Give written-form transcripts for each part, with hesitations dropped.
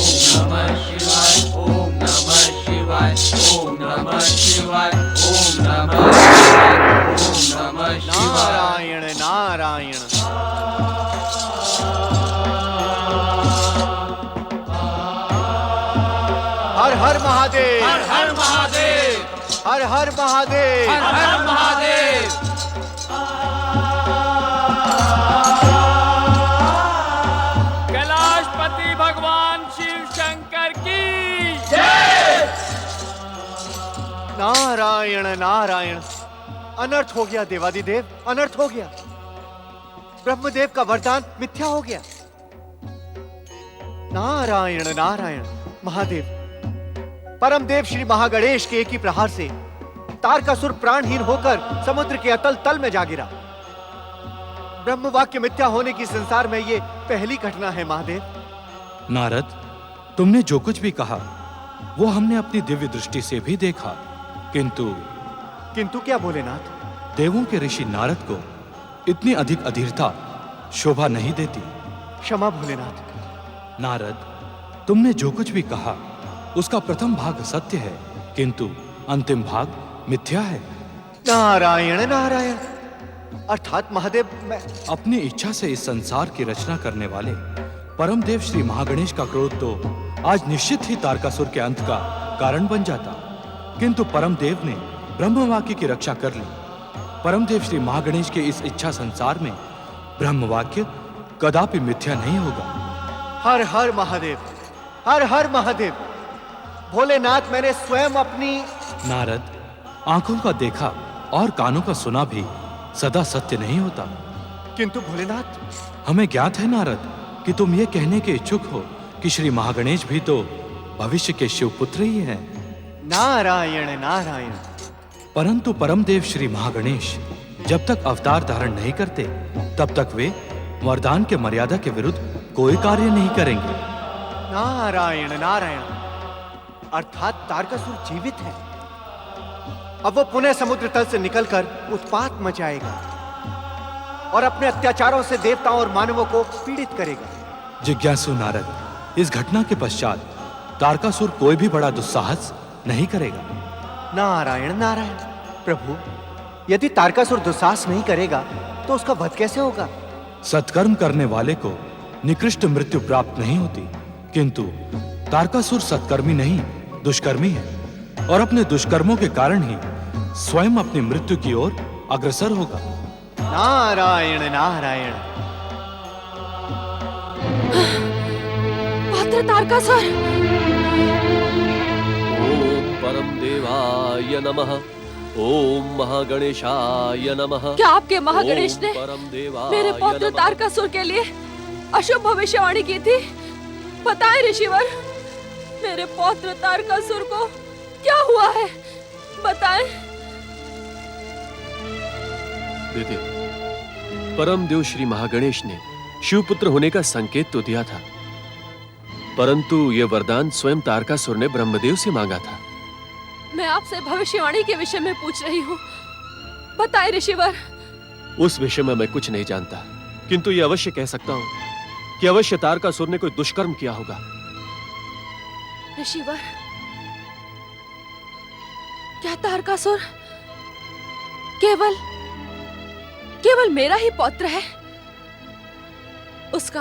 नमः शिवाय, ओम नमः शिवाय, ओम नमः शिवाय, ओम नमः शिवाय, ओम नमः शिवाय। नारायण नारायण। हर हर महादेव, हर हर महादेव, हर हर महादेव, हर हर महादेव। कैलाशपति भगवान शिव शंकर की नारायण नारायण। अनर्थ हो गया देवादिदेव, अनर्थ हो गया। ब्रह्मदेव का वरदान मिथ्या हो गया। नारायण नारायण। महादेव, परमदेव श्री महागणेश के एक ही प्रहार से तारकासुर प्राणहीन होकर समुद्र के अतल तल में जा गिरा। ब्रह्म वाक्य मिथ्या होने की संसार में ये पहली घटना है महादेव। नारद, तुमने जो कुछ भी कहा वो हमने अपनी दिव्य दृष्टि से भी देखा, किंतु क्या भोलेनाथ? देवों के ऋषि नारद को इतनी अधिक अधीरता शोभा नहीं देती। क्षमा भोलेनाथ। नारद, तुमने जो कुछ भी कहा उसका प्रथम भाग सत्य है, किंतु अंतिम भाग मिथ्या है। नारायण नारायण। अर्थात महादेव, मैं अपनी इच्छा से इस संसार की रचना करने वाले परमदेव श्री महागणेश का क्रोध तो आज निश्चित ही तारकासुर के अंत का कारण बन जाता, किंतु परमदेव ने ब्रह्मवाक्य की रक्षा कर ली। परमदेव श्री महागणेश के इस इच्छा संसार में ब्रह्मवाक्य कदापि मिथ्या नहीं होगा। हर हर महादेव, हर हर महादेव। भोलेनाथ, मैंने स्वयं अपनी नारद, आंखों का देखा और कानों का सुना भी सदा सत्य नहीं होता। किंतु भोलेनाथ, हमें ज्ञात है नारद कि तुम ये कहने के इच्छुक हो कि श्री महागणेश भी तो भविष्य के शिवपुत्र ही हैं। नारायण नारायण। परंतु परमदेव श्री महागणेश जब तक अवतार धारण नहीं करते तब तक वे वरदान के मर्यादा के विरुद्ध कोई कार्य नहीं करेंगे। नारायण नारायण। अर्थात तारकासुर जीवित है। अब वो पुनः समुद्र तल से निकलकर उत्पात मचाएगा और अपने अत्याचारों से देवताओं और मानवों को पीड़ित करेगा। जिज्ञासु नारद, इस घटना के पश्चात तारकासुर कोई भी बड़ा दुस्साहस नहीं करेगा। नारायण नारायण। प्रभु, यदि तारकासुर दुस्साहस नहीं करेगा तो उसका वध कैसे होगा? सत्कर्म करने वाले को निकृष्ट मृत्यु प्राप्त नहीं होती, किंतु तारकासुर सत्कर्मी नहीं दुष्कर्मी है और अपने दुष्कर्मों के कारण ही स्वयं अपनी मृत्यु की ओर अग्रसर होगा। नारायण नारायण। पात्र तारकासुर। ओम परमदेवाय नमः, ओम महागणेशाय नमः। क्या आपके महागणेश ने मेरे पौत्र नमः। तारकासुर के लिए अशुभ भविष्यवाणी की थी? बताएं ऋषिवर, मेरे पौत्र तारकासुर को क्या हुआ है? बताएं। दीदी, परमदेव श्री महागणेश ने शिवपुत्र होने का संकेत तो दिया था, परंतु यह वरदान स्वयं तारकासुर ने ब्रह्मदेव से मांगा था। मैं आपसे भविष्यवाणी के विषय में पूछ रही हूँ, बताएं ऋषिवर। उस विषय में मैं कुछ नहीं जानता, किंतु यह अवश्य कह सकता हूँ कि अवश्य तारकासुर ने कोई दुष्कर्म किया होगा। ऋषिवर, क्या तारकासुर केवल मेरा ही पौत्र है? उसका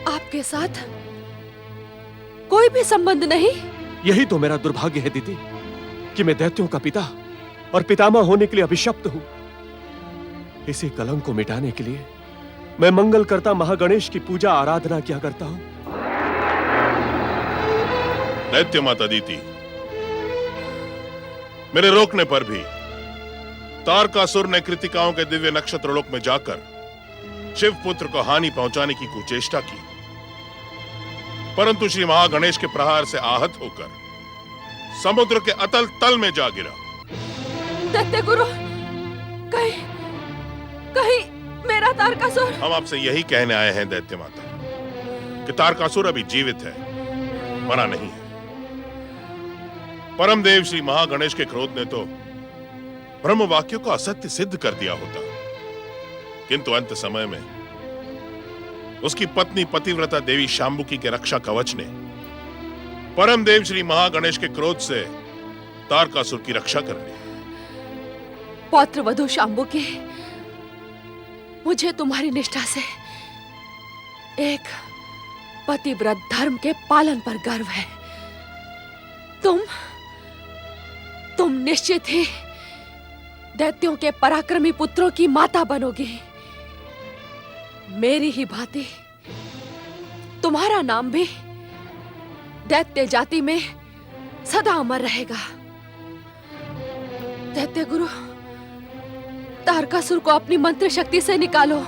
आपके साथ कोई भी संबंध नहीं? यही तो मेरा दुर्भाग्य है दीदी कि मैं दैत्यों का पिता और पितामह होने के लिए अभिशप्त हूं। इसी कलंक को मिटाने के लिए मैं मंगल करता महागणेश की पूजा आराधना किया करता हूं। दैत्य माता दीति, मेरे रोकने पर भी तारकासुर ने कृतिकाओं के दिव्य नक्षत्र लोक में जाकर शिव पुत्र को हानि पहुंचाने की कुचेष्टा की, परंतु श्री महागणेश के प्रहार से आहत होकर समुद्र के अतल तल में जा गिरा। दैत्य गुरु, कहीं मेरा तारकासुर? हम आपसे यही कहने आए हैं दैत्य माता कि तारकासुर अभी जीवित है, मरा नहीं है। परमदेव श्री महागणेश के क्रोध ने तो ब्रह्म वाक्य को असत्य सिद्ध कर दिया होता, किंतु अंत समय में उसकी पत्नी पतिव्रता देवी शांबुकी के रक्षा कवच ने परम देव श्री महागणेश के क्रोध से तारकासुर की रक्षा कर ली। पौत्र वधु शांबुकी, मुझे तुम्हारी निष्ठा से एक पतिव्रत धर्म के पालन पर गर्व है। तुम निश्चित ही दैत्यों के पराक्रमी पुत्रों की माता बनोगी। मेरी ही भांति तुम्हारा नाम भी दैत्य जाति में सदा अमर रहेगा। दैत्य गुरु, तारकासुर को अपनी मंत्र शक्ति से निकालो।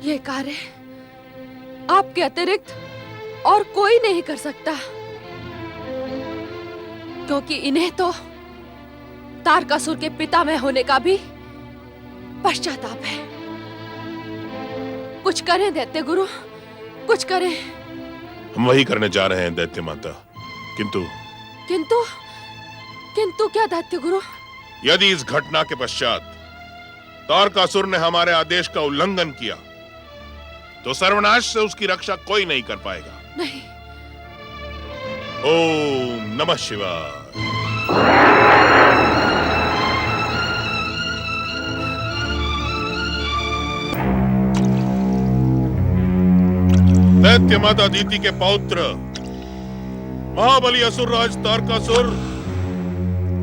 ये कार्य आपके अतिरिक्त और कोई नहीं कर सकता, क्योंकि इन्हें तो तारकासुर के पिता में होने का भी पश्चाताप है। कुछ करें दैत्य गुरु, कुछ करें। हम वही करने जा रहे हैं दैत्य माता। किंतु किंतु किंतु क्या दैत्य गुरु? यदि इस घटना के पश्चात तारकासुर ने हमारे आदेश का उल्लंघन किया तो सर्वनाश से उसकी रक्षा कोई नहीं कर पाएगा। नहीं। ओम नमः शिवाय। दैत्य माता दीति के पौत्र महाबली असुर राज तारकासुर,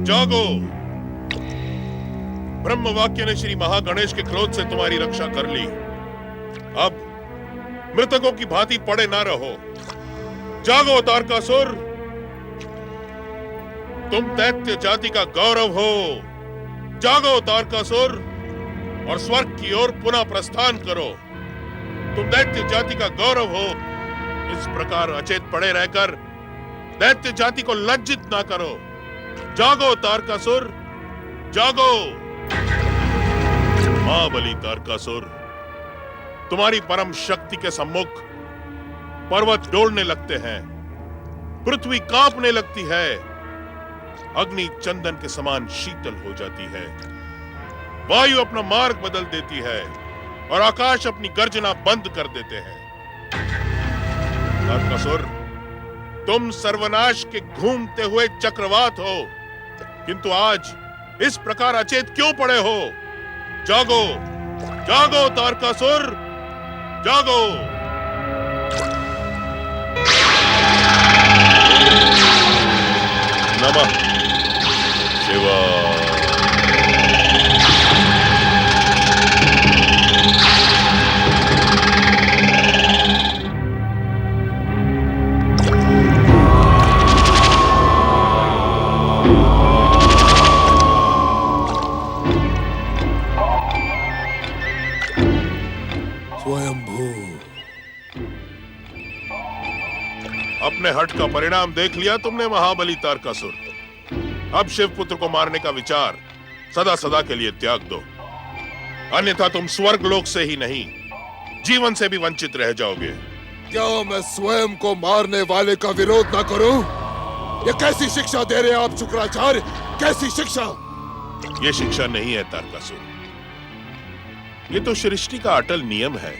जागो। ब्रह्म वाक्य ने श्री महागणेश के क्रोध से तुम्हारी रक्षा कर ली। अब मृतकों की भांति पड़े ना रहो। जागो तारकासुर, तुम दैत्य जाति का गौरव हो। जागो तारकासुर और स्वर्ग की ओर पुनः प्रस्थान करो। तुम दैत्य जाति का गौरव हो। इस प्रकार अचेत पड़े रहकर दैत्य जाति को लज्जित ना करो। जागो तारकासुर, जागो। महाबली तारकासुर, तुम्हारी परम शक्ति के सम्मुख पर्वत डोलने लगते हैं, पृथ्वी कांपने लगती है, अग्नि चंदन के समान शीतल हो जाती है, वायु अपना मार्ग बदल देती है और आकाश अपनी गर्जना बंद कर देते हैं। तारकासुर, तुम सर्वनाश के घूमते हुए चक्रवात हो, किंतु आज इस प्रकार अचेत क्यों पड़े हो? जागो, जागो तारकासुर, जागो। नमः शिवाय। अपने हठ का परिणाम देख लिया तुमने महाबली तारकासुर। अब शिवपुत्र को मारने का विचार सदा सदा के लिए त्याग दो, अन्यथा तुम स्वर्ग लोक से ही नहीं जीवन से भी वंचित रह जाओगे। क्या मैं स्वयं को मारने वाले का विरोध ना करूं? ये कैसी शिक्षा दे रहे हैं आप शुक्राचार्य? कैसी शिक्षा? ये शिक्षा नहीं है तारकासुर, ये तो सृष्टि का अटल नियम है।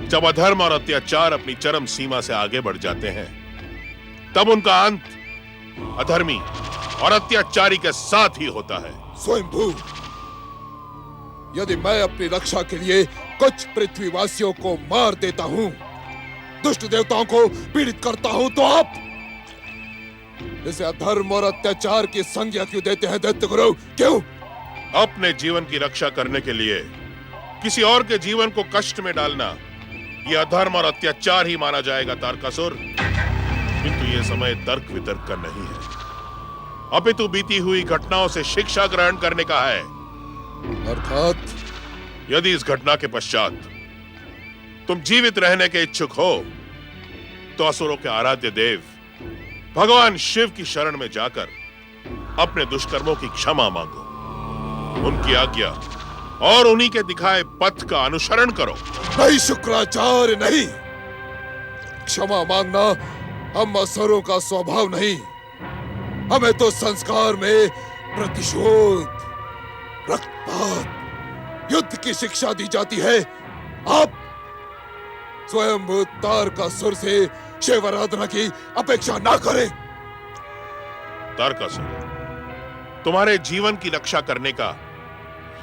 जब अधर्म और अत्याचार अपनी चरम सीमा से आगे बढ़ जाते हैं, तब उनका अंत अधर्मी और अत्याचारी के साथ ही होता है। स्वयंभू, यदि मैं अपनी रक्षा के लिए कुछ पृथ्वीवासियों को मार देता हूं, दुष्ट देवताओं को पीड़ित करता हूं, तो आप इसे अधर्म और अत्याचार की संज्ञा क्यों देते हैं दैत्य गुरु? क्यों? अपने जीवन की रक्षा करने के लिए किसी और के जीवन को कष्ट में डालना यह अधर्म और अत्याचार ही माना जाएगा तारकासुर। किंतु यह समय तर्क वितर्क का नहीं है, अपितु बीती हुई घटनाओं से शिक्षा ग्रहण करने का है। अर्थात यदि इस घटना के पश्चात तुम जीवित रहने के इच्छुक हो, तो असुरों के आराध्य देव भगवान शिव की शरण में जाकर अपने दुष्कर्मों की क्षमा मांगो, उनकी आज्ञा और उन्हीं के दिखाए पथ का अनुसरण करो। नहीं शुक्राचार्य, नहीं। क्षमा मांगना हम असुरों का स्वभाव नहीं। हमें तो संस्कार में प्रतिशोध, रक्तपात, युद्ध की शिक्षा दी जाती है। आप स्वयं तारकासुर से शिव आराधना की अपेक्षा ना करें। तारकासुर, तुम्हारे जीवन की रक्षा करने का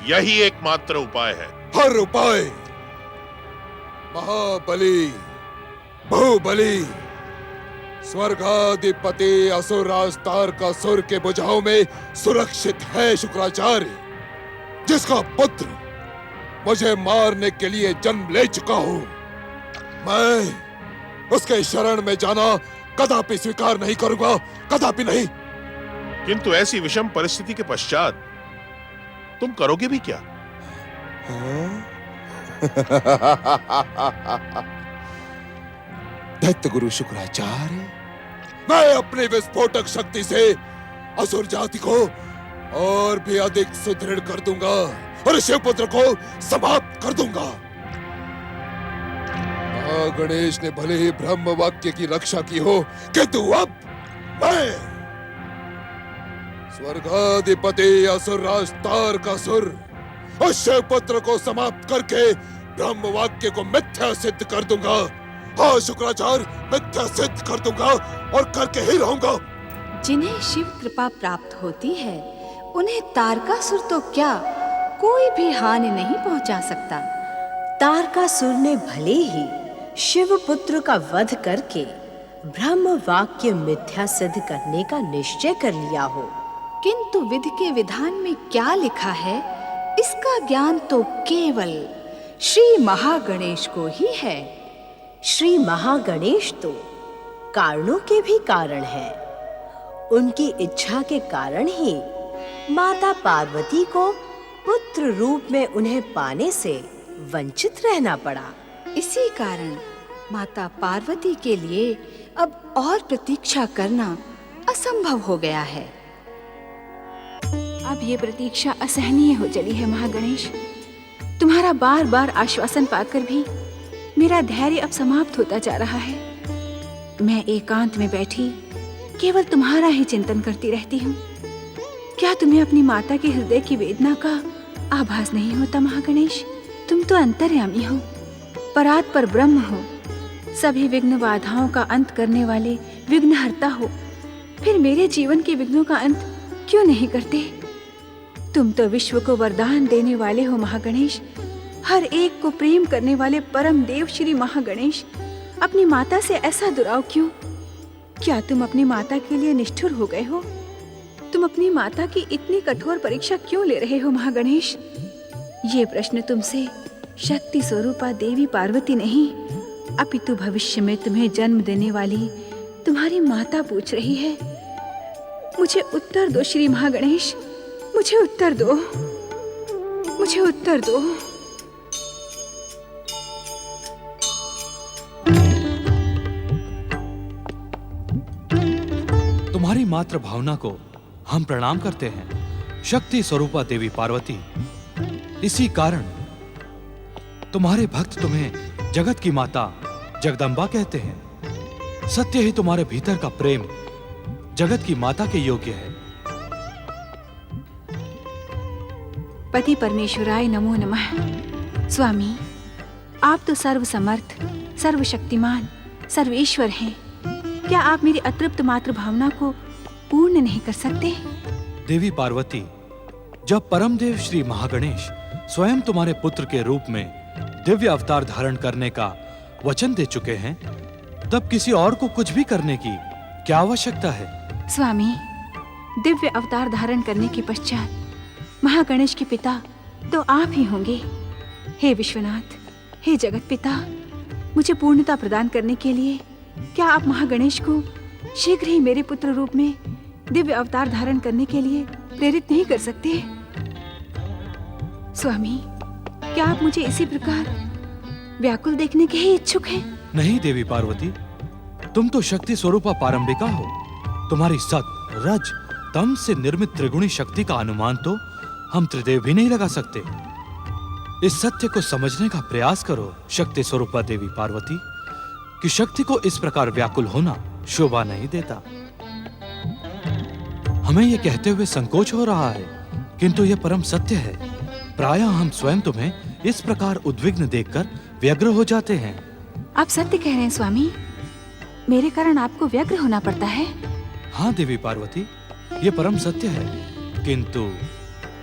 यही एकमात्र उपाय है। हर उपाय महाबली, बहुबली, स्वर्गाधिपति असुरराज तारकासुर के भुजाओं में सुरक्षित है शुक्राचार्य, जिसका पुत्र मुझे मारने के लिए जन्म ले चुका हूं। मैं उसके शरण में जाना कदापि स्वीकार नहीं करूंगा, कदापि नहीं। किंतु ऐसी विषम परिस्थिति के पश्चात तुम करोगे भी क्या? दैत्य गुरु शुक्राचार्य, मैं अपनी विस्फोटक शक्ति से असुर जाति को और भी अधिक सुदृढ़ कर दूंगा और शिवपुत्र को समाप्त कर दूंगा। गणेश ने भले ही ब्रह्म वाक्य की रक्षा की हो, किंतु अब मैं स्वर्गाधिपति असुरराज तारकासुर और शिवपुत्र को समाप्त करके ब्रह्म वाक्य को मिथ्या सिद्ध कर दूंगा। हाँ शुक्राचार्य, मिथ्या सिद्ध कर दूंगा और करके ही रहूंगा। जिन्हें शिव कृपा प्राप्त होती है उन्हें तारकासुर तो क्या कोई भी हानि नहीं पहुंचा सकता। तारकासुर ने भले ही शिव पुत्र का वध करके ब्रह्म वाक्य मिथ्या सिद्ध करने का निश्चय कर लिया हो, किंतु विधि के विधान में क्या लिखा है इसका ज्ञान तो केवल श्री महागणेश को ही है। श्री महागणेश तो कारणों के भी कारण है। उनकी इच्छा के कारण ही माता पार्वती को पुत्र रूप में उन्हें पाने से वंचित रहना पड़ा। इसी कारण माता पार्वती के लिए अब और प्रतीक्षा करना असंभव हो गया है। अब ये प्रतीक्षा असहनीय हो चली है महागणेश। तुम्हारा बार बार आश्वासन पाकर भी मेरा धैर्य अब समाप्त होता जा रहा है। मैं एकांत में बैठी केवल तुम्हारा ही चिंतन करती रहती हूँ। क्या तुम्हें अपनी माता के हृदय की वेदना का आभास नहीं होता महागणेश? तुम तो अंतर्यामी हो, परात पर ब्रह्म हो, सभी विघ्न बाधाओं का अंत करने वाले विघ्नहर्ता हो। फिर मेरे जीवन के विघ्नों का अंत क्यों नहीं करते? तुम तो विश्व को वरदान देने वाले हो महागणेश, हर एक को प्रेम करने वाले परम देव श्री महागणेश। अपनी माता से ऐसा दुराव क्यों? क्या तुम अपनी माता के लिए निष्ठुर हो गए हो? तुम अपनी माता की इतनी कठोर परीक्षा क्यों ले रहे हो महागणेश? ये प्रश्न तुमसे शक्ति स्वरूपा देवी पार्वती नहीं, अपितु भविष्य में तुम्हें जन्म देने वाली तुम्हारी माता पूछ रही है। मुझे उत्तर दो श्री महागणेश, मुझे उत्तर दो, मुझे उत्तर दो। तुम्हारी मातृ भावना को हम प्रणाम करते हैं शक्ति स्वरूपा देवी पार्वती। इसी कारण तुम्हारे भक्त तुम्हें जगत की माता जगदम्बा कहते हैं। सत्य ही तुम्हारे भीतर का प्रेम जगत की माता के योग्य है। पति परमेश्वराय नमो नमः। स्वामी, आप तो सर्वसमर्थ, सर्वशक्तिमान, सर्वेश्वर हैं। क्या आप मेरी अतृप्त मातृ भावना को पूर्ण नहीं कर सकते? देवी पार्वती, जब परम देव श्री महागणेश स्वयं तुम्हारे पुत्र के रूप में दिव्य अवतार धारण करने का वचन दे चुके हैं, तब किसी और को कुछ भी करने की क्या आवश्यकता है? स्वामी, दिव्य अवतार धारण करने के पश्चात महागणेश के पिता तो आप ही होंगे। हे विश्वनाथ, हे जगत पिता, मुझे पूर्णता प्रदान करने के लिए क्या आप महागणेश को शीघ्र ही मेरे पुत्र रूप में दिव्य अवतार धारण करने के लिए प्रेरित नहीं कर सकते? स्वामी, क्या आप मुझे इसी प्रकार व्याकुल देखने के ही इच्छुक हैं? नहीं देवी पार्वती, तुम तो शक्ति स्वरूपा पारंबिका हो। तुम्हारी सत, रज, तम से निर्मित त्रिगुणी शक्ति का अनुमान तो हम त्रिदेव भी नहीं लगा सकते। इस सत्य को समझने का प्रयास करो शक्ति स्वरूपा देवी पार्वती, कि शक्ति को इस प्रकार व्याकुल होना शोभा नहीं देता। हमें यह कहते हुए संकोच हो रहा है, किंतु यह परम सत्य है। प्रायः हम स्वयं तुम्हें इस प्रकार उद्विग्न देखकर व्यग्र हो जाते हैं। आप सत्य कह रहे हैं स्वामी, मेरे कारण आपको व्यग्र होना पड़ता है। हाँ देवी पार्वती, ये परम सत्य है।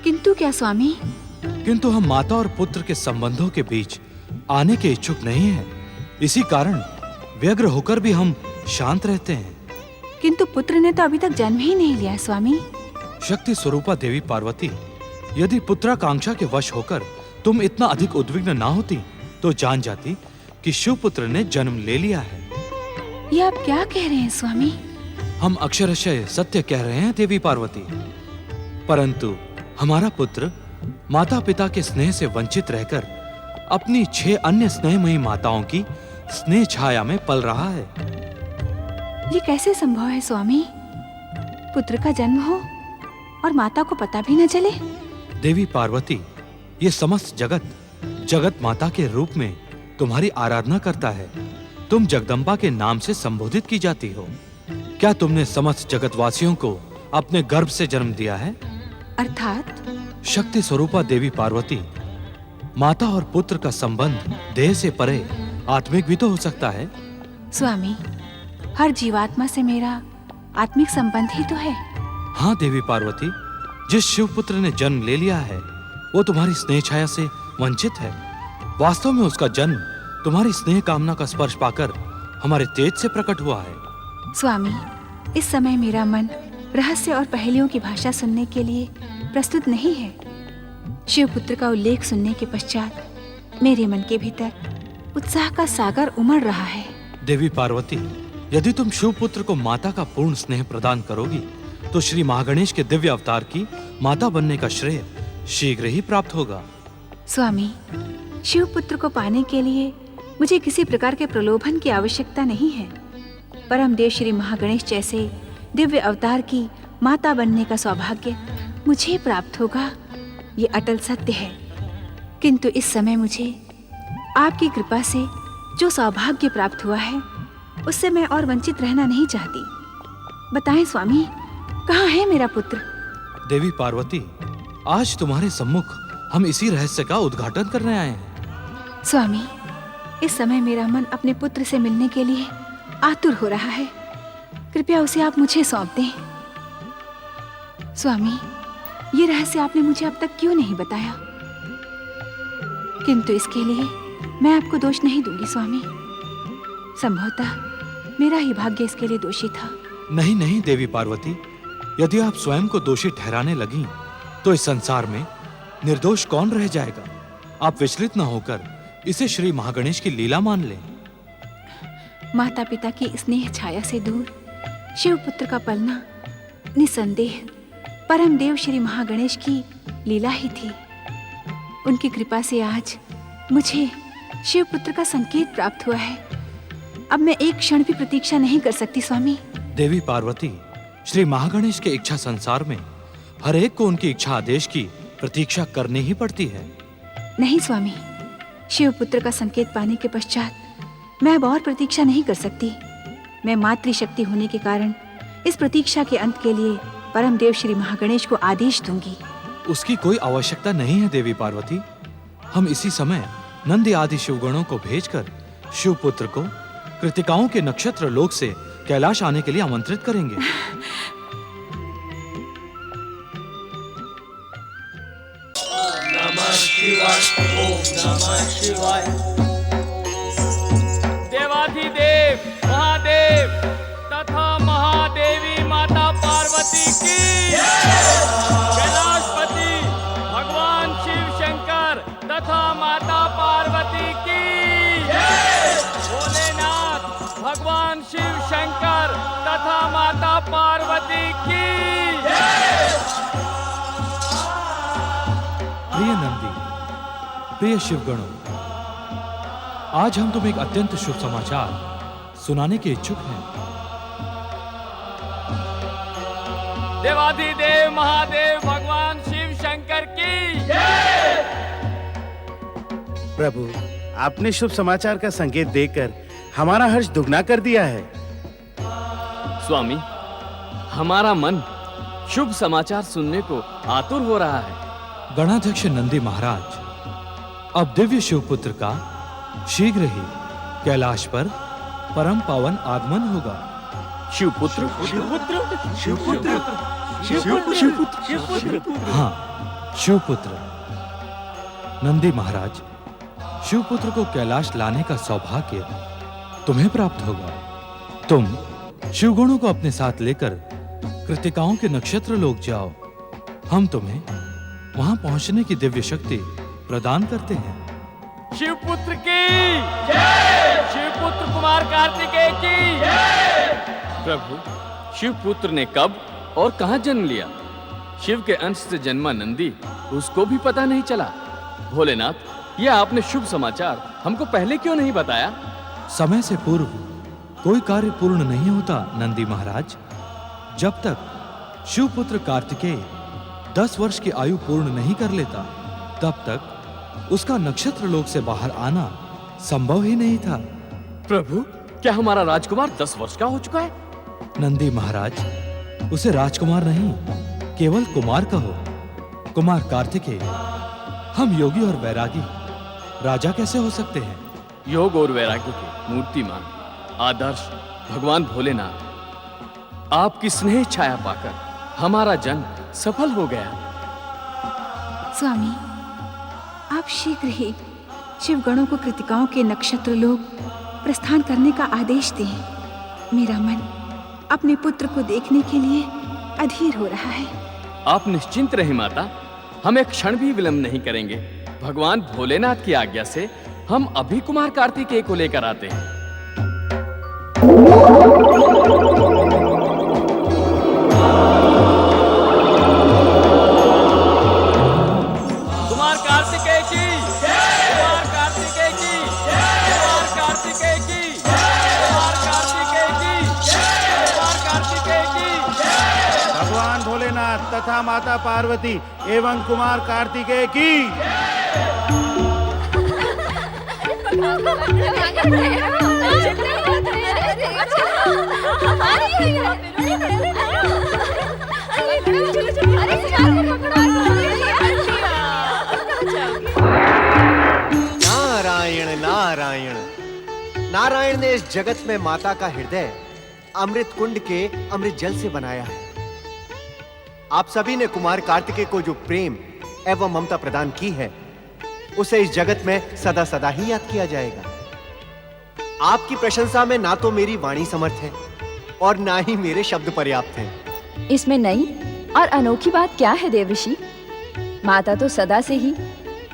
किंतु क्या स्वामी? किंतु हम माता और पुत्र के संबंधों के बीच आने के इच्छुक नहीं हैं। इसी कारण व्यग्र होकर भी हम शांत रहते हैं। किंतु पुत्र ने तो अभी तक जन्म ही नहीं लिया स्वामी। शक्ति स्वरूपा देवी पार्वती, यदि पुत्राकांक्षा के वश होकर तुम इतना अधिक उद्विग्न ना होती तो जान जाती कि शिवपुत्र ने जन्म ले लिया है। ये आप क्या कह रहे हैं स्वामी? हम अक्षरशः सत्य कह रहे हैं देवी पार्वती। परंतु हमारा पुत्र माता पिता के स्नेह से वंचित रहकर अपनी 6 अन्य स्नेहमयी माताओं की स्नेह छाया में पल रहा है। ये कैसे संभव है स्वामी? पुत्र का जन्म हो और माता को पता भी न चले? देवी पार्वती, ये समस्त जगत माता के रूप में तुम्हारी आराधना करता है। तुम जगदम्बा के नाम से संबोधित की जाती हो। क्या तुमने समस्त जगतवासियों को अपने गर्भ से जन्म दिया है? अर्थात? शक्ति स्वरूपा देवी पार्वती, माता और पुत्र का संबंध देह से परे आत्मिक भी तो हो सकता है। स्वामी, हर जीवात्मा से मेरा आत्मिक संबंध ही तो है। हाँ देवी पार्वती, जिस शिवपुत्र ने जन्म ले लिया है वो तुम्हारी स्नेह छाया से वंचित है। वास्तव में उसका जन्म तुम्हारी स्नेह कामना का स्पर्श पाकर हमारे तेज से प्रकट हुआ है। स्वामी, इस समय मेरा मन रहस्य और पहेलियों की भाषा सुनने के लिए प्रस्तुत नहीं है। शिवपुत्र का उल्लेख सुनने के पश्चात मेरे मन के भीतर उत्साह का सागर उमड़ रहा है। देवी पार्वती, यदि तुम शिवपुत्र को माता का पूर्ण स्नेह प्रदान करोगी तो श्री महागणेश के दिव्य अवतार की माता बनने का श्रेय शीघ्र ही प्राप्त होगा। स्वामी, शिवपुत्र को पाने के लिए मुझे किसी प्रकार के प्रलोभन की आवश्यकता नहीं है। परमदेव श्री महागणेश जैसे दिव्य अवतार की माता बनने का सौभाग्य मुझे प्राप्त होगा, ये अटल सत्य है। किंतु इस समय मुझे आपकी कृपा से जो सौभाग्य प्राप्त हुआ है उससे मैं और वंचित रहना नहीं चाहती। बताएं स्वामी, कहाँ है मेरा पुत्र? देवी पार्वती, आज तुम्हारे सम्मुख हम इसी रहस्य का उद्घाटन करने आए हैं। स्वामी, इस समय मेरा मन अपने पुत्र से मिलने के लिए आतुर हो रहा है। कृपया उसे आप मुझे सौंप दें। स्वामी, ये रहस्य आपने मुझे अब तक क्यों नहीं बताया? किंतु इसके लिए मैं आपको दोष नहीं दूंगी स्वामी। संभवतः मेरा ही भाग्य इसके लिए दोषी था। नहीं नहीं देवी पार्वती, यदि आप स्वयं को दोषी ठहराने लगी तो इस संसार में निर्दोष कौन रह जाएगा। आप विचलित न होकर इसे श्री महागणेश की लीला मान लें। माता पिता की स्नेह छाया से दूर शिवपुत्र का पलना निसंदेह परम देव श्री महागणेश की लीला ही थी। उनकी कृपा से आज मुझे शिवपुत्र का संकेत प्राप्त हुआ है। अब मैं एक क्षण भी प्रतीक्षा नहीं कर सकती स्वामी। देवी पार्वती, श्री महागणेश के इच्छा संसार में हर एक को उनकी इच्छा आदेश की प्रतीक्षा करनी ही पड़ती है। नहीं स्वामी, शिवपुत्र का संकेत पाने के पश्चात मैं अब और प्रतीक्षा नहीं कर सकती। मैं मातृशक्ति होने के कारण इस प्रतीक्षा के अंत के लिए परम देव श्री महागणेश को आदेश दूंगी। उसकी कोई आवश्यकता नहीं है देवी पार्वती। हम इसी समय नंदी आदि शिवगणों को भेजकर शिवपुत्र को कृतिकाओं के नक्षत्र लोक से कैलाश आने के लिए आमंत्रित करेंगे। नमः शिवाय, ओम नमः शिवाय। देवाधिदेव महादेव तथा महादेवी माता पार्वती की कैलाशपति भगवान शिव शंकर तथा माता पार्वती की भोलेनाथ भगवान शिव शंकर तथा माता पार्वती की। प्रिय नंदी, प्रिय शिवगणों, आज हम तुम्हें एक अत्यंत शुभ समाचार सुनाने के इच्छुक हैं। देवाधिदेव महादेव भगवान शिव शंकर की प्रभु, आपने शुभ समाचार का संकेत देकर हमारा हर्ष दुगना कर दिया है। स्वामी, हमारा मन शुभ समाचार सुनने को आतुर हो रहा है। गणाध्यक्ष नंदी महाराज, अब दिव्य शिवपुत्र का शीघ्र ही कैलाश पर परम पावन आगमन होगा। शिवपुत्र हाँ, शिवपुत्र। नंदी महाराज, शिवपुत्र को कैलाश लाने का सौभाग्य तुम्हें प्राप्त होगा। तुम शिवगुणों को अपने साथ लेकर कृतिकाओं के नक्षत्र लोक जाओ। हम तुम्हें वहां पहुंचने की दिव्य शक्ति प्रदान करते हैं। शिवपुत्र की जय, शिवपुत्र कुमार कार्तिकेय की जय। प्रभु, शिवपुत्र ने कब और कहां जन्म लिया? शिव के अंश से जन्मा नंदी, उसको भी पता नहीं चला। भोलेनाथ, यह आपने शुभ समाचार हमको पहले क्यों नहीं बताया? समय से पूर्व कोई कार्य पूर्ण नहीं होता नंदी महाराज। जब तक शिवपुत्र कार्तिकेय 10 वर्ष की आयु पूर्ण नहीं कर लेता, तब तक उसका नक्षत्र लोक से बाहर आना संभव ही नहीं था। प्रभु, क्या हमारा राजकुमार 10 वर्ष का हो चुका है? नंदी महाराज, उसे राजकुमार नहीं, केवल कुमार कहो। कुमार कार्तिकेय। हम योगी और वैरागी राजा कैसे हो सकते हैं? योग और वैराग्य के मूर्तिमान आदर्श भगवान भोलेनाथ, आपकी स्नेह छाया पाकर हमारा जन्म सफल हो गया। स्वामी, आप शीघ्र ही शिवगणों को कृतिकाओं के नक्षत्र लोक प्रस्थान करने का आदेश दें। मेरा मन अपने पुत्र को देखने के लिए अधीर हो रहा है। आप निश्चिंत रहें माता, हम एक क्षण भी विलंब नहीं करेंगे। भगवान भोलेनाथ की आज्ञा से हम अभी कुमार कार्तिकेय को लेकर आते हैं। कुमार कार्तिकेय की जय, कुमार कार्तिकेय की जय, कुमार कार्तिकेय की जय, कुमार कार्तिकेय की जय, कुमार कार्तिकेय की जय। भगवान भोलेनाथ तथा माता पार्वती एवं कुमार कार्तिकेय की। नारायण नारायण। नारायण ने इस जगत में माता का हृदय अमृत कुंड के अमृत जल से बनाया है। आप सभी ने कुमार कार्तिकेय को जो प्रेम एवं ममता प्रदान की है, उसे इस जगत में सदा सदा ही याद किया जाएगा। आपकी प्रशंसा में ना तो मेरी वाणी समर्थ है और ना ही मेरे शब्द पर्याप्त हैं। इसमें नई और अनोखी बात क्या है देवऋषि? माता तो सदा से ही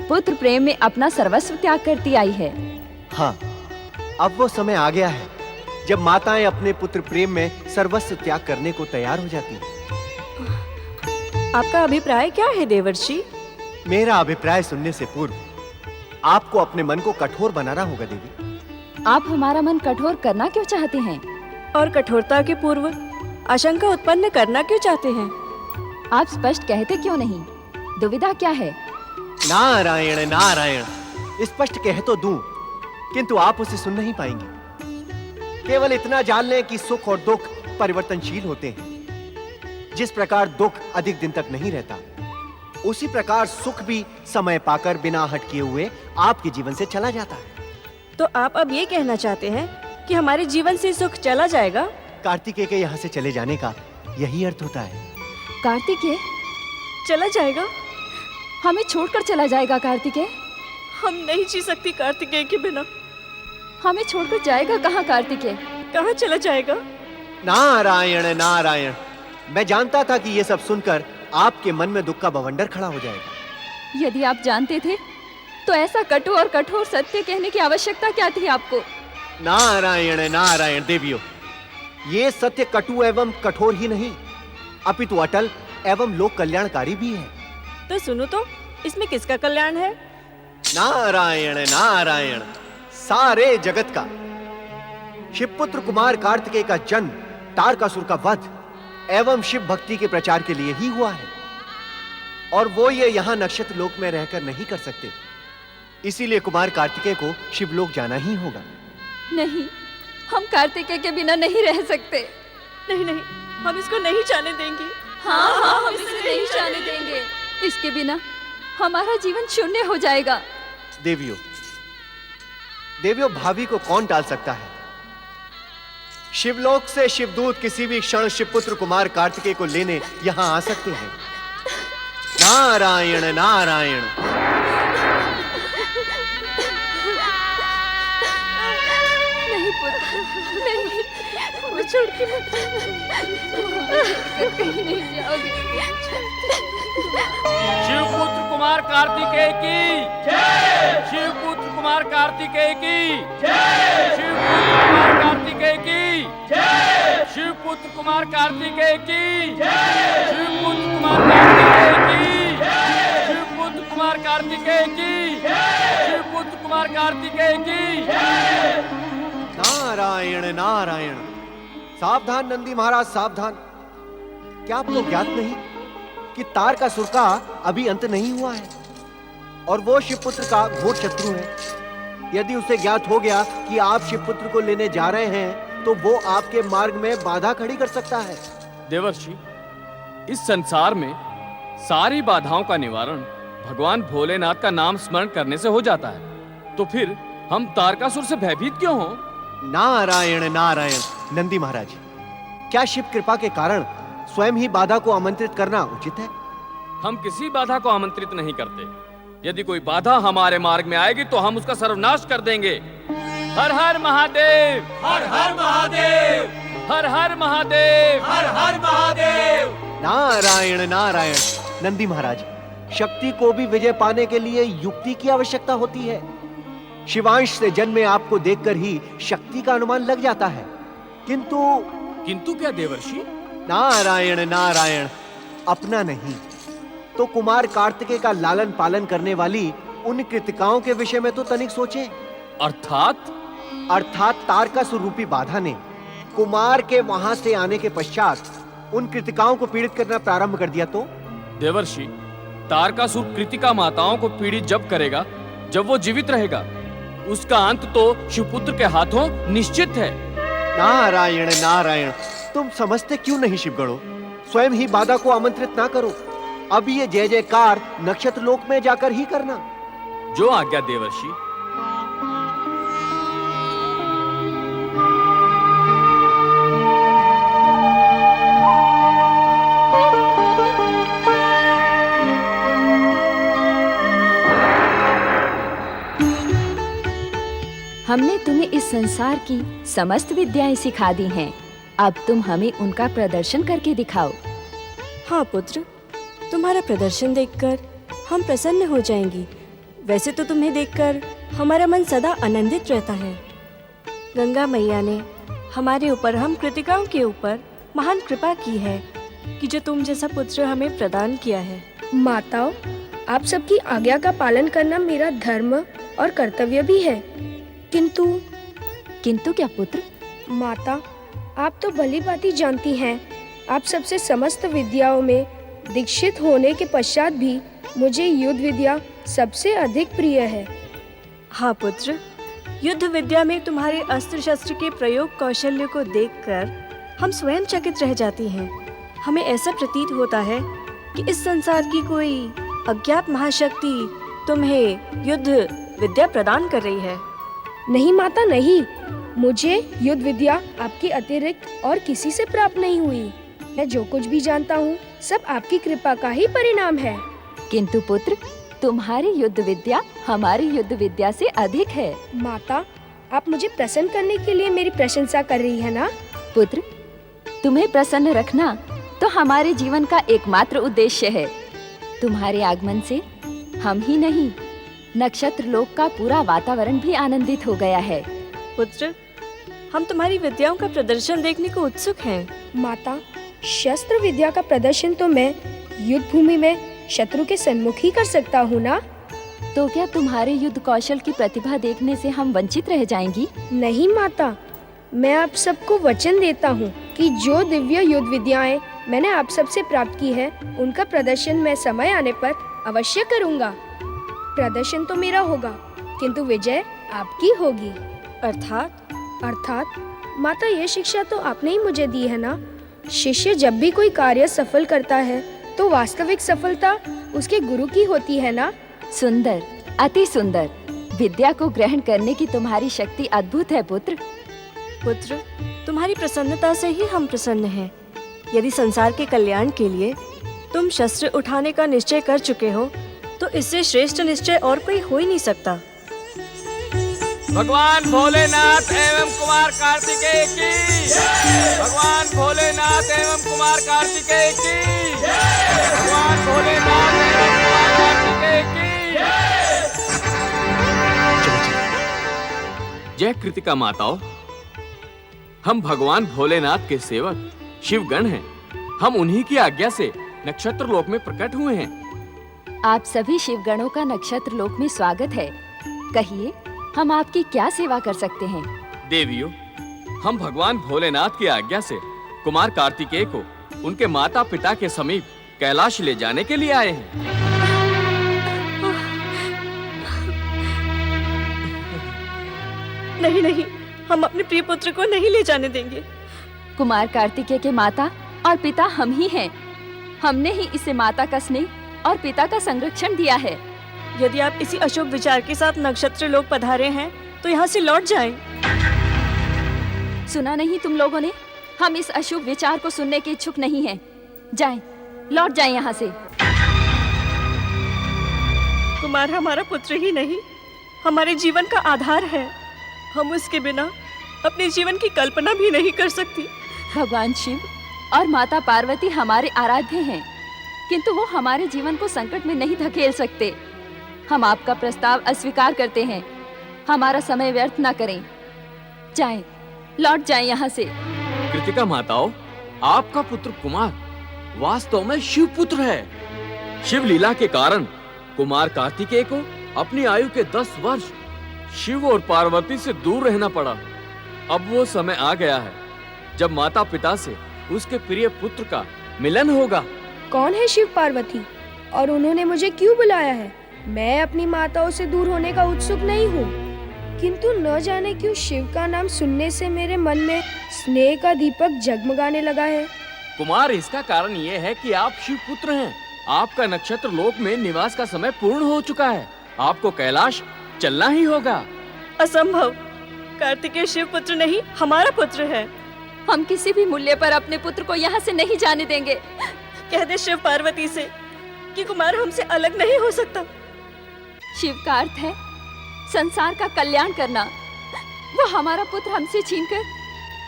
पुत्र प्रेम में अपना सर्वस्व त्याग करती आई है। हाँ, अब वो समय आ गया है जब माताएं अपने पुत्र प्रेम में सर्वस्व त्याग करने को तैयार हो जाती हैं। आपका अभिप्राय क्या है देवर्षि? मेरा अभिप्राय सुनने से पूर्व आपको अपने मन को कठोर बनाना होगा देवी। आप हमारा मन कठोर करना क्यों चाहते हैं? और कठोरता के पूर्व आशंका उत्पन्न करना क्यों चाहते हैं? आप स्पष्ट कहते क्यों नहीं? दुविधा क्या है? नारायण नारायण, स्पष्ट कह तो दूं, किंतु आप उसे सुन नहीं पाएंगे। केवल इतना जान लें कि सुख और दुख परिवर्तनशील होते हैं। जिस प्रकार दुख अधिक दिन तक नहीं रहता, उसी प्रकार सुख भी समय पाकर बिना हट किए हुए आपके जीवन से चला जाता है। तो आप अब ये कहना चाहते हैं कि हमारे जीवन से सुख चला जाएगा? कार्तिकेय के यहाँ से चले जाने का यही अर्थ होता है। कार्तिकेय चला जाएगा? हमें छोड़कर चला जाएगा कार्तिकेय? हम नहीं जी सकती कार्तिकेय के बिना। हमें छोड़कर जाएगा कहाँ कार्तिकेय? कहाँ चला जाएगा? नारायण नारायण, मैं जानता था कि ये सब सुनकर आपके मन में दुख का बवंडर खड़ा हो जाएगा। यदि आप जानते थे तो ऐसा कटु और कठोर सत्य कहने की आवश्यकता क्या थी आपको? नारायण नारायण देवियों, ये सत्य कटु एवं कठोर ही नहीं, अपितु अटल एवं लोक कल्याणकारी भी है। तो सुनो तो, इसमें किसका कल्याण है? नारायण नारायण, सारे जगत का। शिवपुत्र कुमार कार्तिकेय का जन्म, तारकासुर का वध एवं शिव भक्ति के प्रचार के लिए ही हुआ है, और वो ये यहाँ नक्षत्र लोक में रहकर नहीं कर सकते। इसीलिए कुमार कार्तिकेय को शिवलोक जाना ही होगा। नहीं, हम कार्तिकेय के बिना नहीं रह सकते। नहीं नहीं, हम इसको नहीं जाने देंगे। हाँ हाँ, हम इसे नहीं जाने देंगे। इसके बिना हमारा जीवन शून्य हो जाएगा। देवियों, देवियों, भावी को कौन टाल सकता है? शिवलोक से शिवदूत किसी भी क्षण शिवपुत्र कुमार कार्तिकेय को लेने यहां आ सकते हैं। नारायण नारायण। नहीं पुत्र, नहीं, वो छोड़ के मत कहीं नहीं जाओगे। शिवपुत्र कुमार कार्तिकेय की जय। शिवपुत्र कुमार कार्तिकेय की जय। शिवपुत्र कुमार कार्तिकेय की जय। शिवपुत्र कुमार कार्तिकेय की जय। शिवपुत्र कुमार कार्तिकेय की जय। शिवपुत्र कुमार कार्तिकेय की जय। शिवपुत्र कुमार कार्तिकेय की जय। नारायण नारायण। सावधान नंदी महाराज, सावधान। क्या आपको ज्ञात नहीं कि तारकासुर का अभी अंत नहीं हुआ है और वो शिवपुत्र का घोर शत्रु है। यदि उसे ज्ञात हो गया कि आप शिवपुत्र को लेने जा रहे हैं तो वो आपके मार्ग में बाधा खड़ी कर सकता है। देवर्षि, इस संसार में सारी बाधाओं का निवारण भगवान भोलेनाथ का नाम स्मरण करने से हो जाता है, तो फिर हम तारकासुर से भयभीत क्यों हों? नारायण नारायण। नंदी महाराज, क्या शिव कृपा के कारण स्वयं ही बाधा को आमंत्रित करना उचित है? हम किसी बाधा को आमंत्रित नहीं करते। यदि कोई बाधा हमारे मार्ग में आएगी तो हम उसका सर्वनाश कर देंगे। हर हर महादेव, हर हर महादेव, हर हर महादेव, हर हर महादेव। नारायण नारायण। नंदी महाराज, शक्ति को भी विजय पाने के लिए युक्ति की आवश्यकता होती है। शिवांश से जन्मे आपको देखकर ही शक्ति का अनुमान लग जाता है, किंतु क्या देवर्षि? नारायण नारायण। अपना नहीं तो कुमार कार्तिकेय का लालन पालन करने वाली उन कृतिकाओं के विषय में तो तनिक सोचें। अर्थात तारकासुर रूपी बाधा ने कुमार के वहां से आने के पश्चात उन कृतिकाओं को पीड़ित करना प्रारंभ कर दिया तो? देवर्षि, तारकासुर कृतिका माताओं को पीड़ित जब करेगा जब वो जीवित रहेगा। उसका अंत तो शिवपुत्र के हाथों निश्चित है। नारायण नारायण। तुम समझते क्यों नहीं शिवगणों? स्वयं ही बाधा को आमंत्रित ना करो। अब ये जय जयकार नक्षत्र लोक में जाकर ही करना। जो आज्ञा देवर्षि। हमने तुम्हें इस संसार की समस्त विद्याएं सिखा दी हैं। अब तुम हमें उनका प्रदर्शन करके दिखाओ। हाँ पुत्र, तुम्हारा प्रदर्शन देखकर हम प्रसन्न हो जाएंगे। वैसे तो तुम्हें देखकर हमारा मन सदा आनंदित रहता है। गंगा मैया ने हमारे ऊपर, हम कृतिकाओं के ऊपर महान कृपा की है कि जो तुम जैसा पुत्र हमें प्रदान किया है। माताओं, आप सबकी आज्ञा का पालन करना मेरा धर्म और कर्तव्य भी है। किंतु क्या पुत्र? माता, आप तो भली भांति जानती हैं, आप सबसे समस्त विद्याओं में दीक्षित होने के पश्चात भी मुझे युद्ध विद्या सबसे अधिक प्रिय है। हाँ पुत्र, युद्ध विद्या में तुम्हारे अस्त्र शस्त्र के प्रयोग कौशल्य को देखकर हम स्वयं चकित रह जाती हैं। हमें ऐसा प्रतीत होता है कि इस संसार की कोई अज्ञात महाशक्ति तुम्हें युद्ध विद्या प्रदान कर रही है। नहीं माता, नहीं। मुझे युद्ध विद्या आपकी अतिरिक्त और किसी से प्राप्त नहीं हुई। मैं जो कुछ भी जानता हूँ सब आपकी कृपा का ही परिणाम है। किंतु पुत्र, तुम्हारी युद्ध विद्या हमारी युद्ध विद्या से अधिक है। माता, आप मुझे प्रसन्न करने के लिए मेरी प्रशंसा कर रही है ना? पुत्र, तुम्हें प्रसन्न रखना तो हमारे जीवन का एकमात्र उद्देश्य है। तुम्हारे आगमन से हम ही नहीं, नक्षत्र लोक का पूरा वातावरण भी आनंदित हो गया है। पुत्र, हम तुम्हारी विद्याओं का प्रदर्शन देखने को उत्सुक हैं। माता, शस्त्र विद्या का प्रदर्शन तो मैं युद्ध भूमि में शत्रु के सम्मुख ही कर सकता हूँ ना? तो क्या तुम्हारे युद्ध कौशल की प्रतिभा देखने से हम वंचित रह जाएंगी? नहीं माता, मैं आप सबको वचन देता हूँ कि जो दिव्य युद्ध विद्याएं मैंने आप सबसे प्राप्त की है उनका प्रदर्शन मैं समय आने पर अवश्य करूँगा। प्रदर्शन तो मेरा होगा किंतु विजय आपकी होगी। अर्थात माता, ये शिक्षा तो आपने ही मुझे दी है ना? शिष्य जब भी कोई कार्य सफल करता है तो वास्तविक सफलता उसके गुरु की होती है ना? सुंदर, अति सुंदर। विद्या को ग्रहण करने की तुम्हारी शक्ति अद्भुत है पुत्र। पुत्र, तुम्हारी प्रसन्नता से ही हम प्रसन्न हैं। यदि संसार के कल्याण के लिए तुम शस्त्र उठाने का निश्चय कर चुके हो, तो इससे श्रेष्ठ निश्चय और कोई हो ही नहीं सकता। भगवान भोलेनाथ एवं कुमार कार्तिकेय की भगवान भोलेनाथ एवं कुमार कार्तिकेय की भगवान भोलेनाथ एवं कुमार कार्तिकेय की जय कृतिका माताओं, हम भगवान भोलेनाथ के सेवक शिवगण हैं। हम उन्हीं की आज्ञा से नक्षत्र लोक में प्रकट हुए हैं। आप सभी शिवगणों का नक्षत्र लोक में स्वागत है। कहिए, हम आपकी क्या सेवा कर सकते हैं? देवियों, हम भगवान भोलेनाथ की आज्ञा से कुमार कार्तिकेय को उनके माता पिता के समीप कैलाश ले जाने के लिए आए हैं। नहीं नहीं, हम अपने प्रिय पुत्र को नहीं ले जाने देंगे। कुमार कार्तिकेय के माता और पिता हम ही हैं। हमने ही इसे माता का स्नेह और पिता का संरक्षण दिया है। यदि आप इसी अशुभ विचार के साथ नक्षत्र लोक पधारे हैं, तो यहाँ से लौट जाएं। सुना नहीं तुम लोगों ने? हम इस अशुभ विचार को सुनने के इच्छुक नहीं हैं। जाएं, लौट जाएं यहाँ से। कुमार हमारा पुत्र ही नहीं, हमारे जीवन का आधार है। हम उसके बिना अपने जीवन की कल्पना भी नहीं कर सकती। भगवान शिव और माता पार्वती हमारे आराध्य हैं, किंतु वो हमारे जीवन को संकट में नहीं धकेल सकते। हम आपका प्रस्ताव अस्वीकार करते हैं। हमारा समय व्यर्थ न करें। जाएं, लौट जाएं यहाँ से। कृतिका माताओं, आपका पुत्र कुमार वास्तव में शिव पुत्र है। शिव लीला के कारण कुमार कार्तिकेय को अपनी आयु के 10 वर्ष शिव और पार्वती से दूर रहना पड़ा। अब वो समय आ गया है जब माता पिता से उसके प्रिय पुत्र का मिलन होगा। कौन है शिव पार्वती और उन्होंने मुझे क्यों बुलाया है? मैं अपनी माताओं से दूर होने का उत्सुक नहीं हूँ, किंतु न जाने क्यों शिव का नाम सुनने से मेरे मन में स्नेह का दीपक जगमगाने लगा है। कुमार, इसका कारण ये है कि आप शिव पुत्र हैं। आपका नक्षत्र लोक में निवास का समय पूर्ण हो चुका है। आपको कैलाश चलना ही होगा। असंभव। कार्तिकेय शिव पुत्र नहीं, हमारा पुत्र है। हम किसी भी मूल्य पर अपने पुत्र को यहाँ से नहीं जाने देंगे। कह दे शिव पार्वती से कि कुमार हमसे अलग नहीं हो सकता। शिव का अर्थ है संसार का कल्याण करना। वो हमारा पुत्र हमसे छीनकर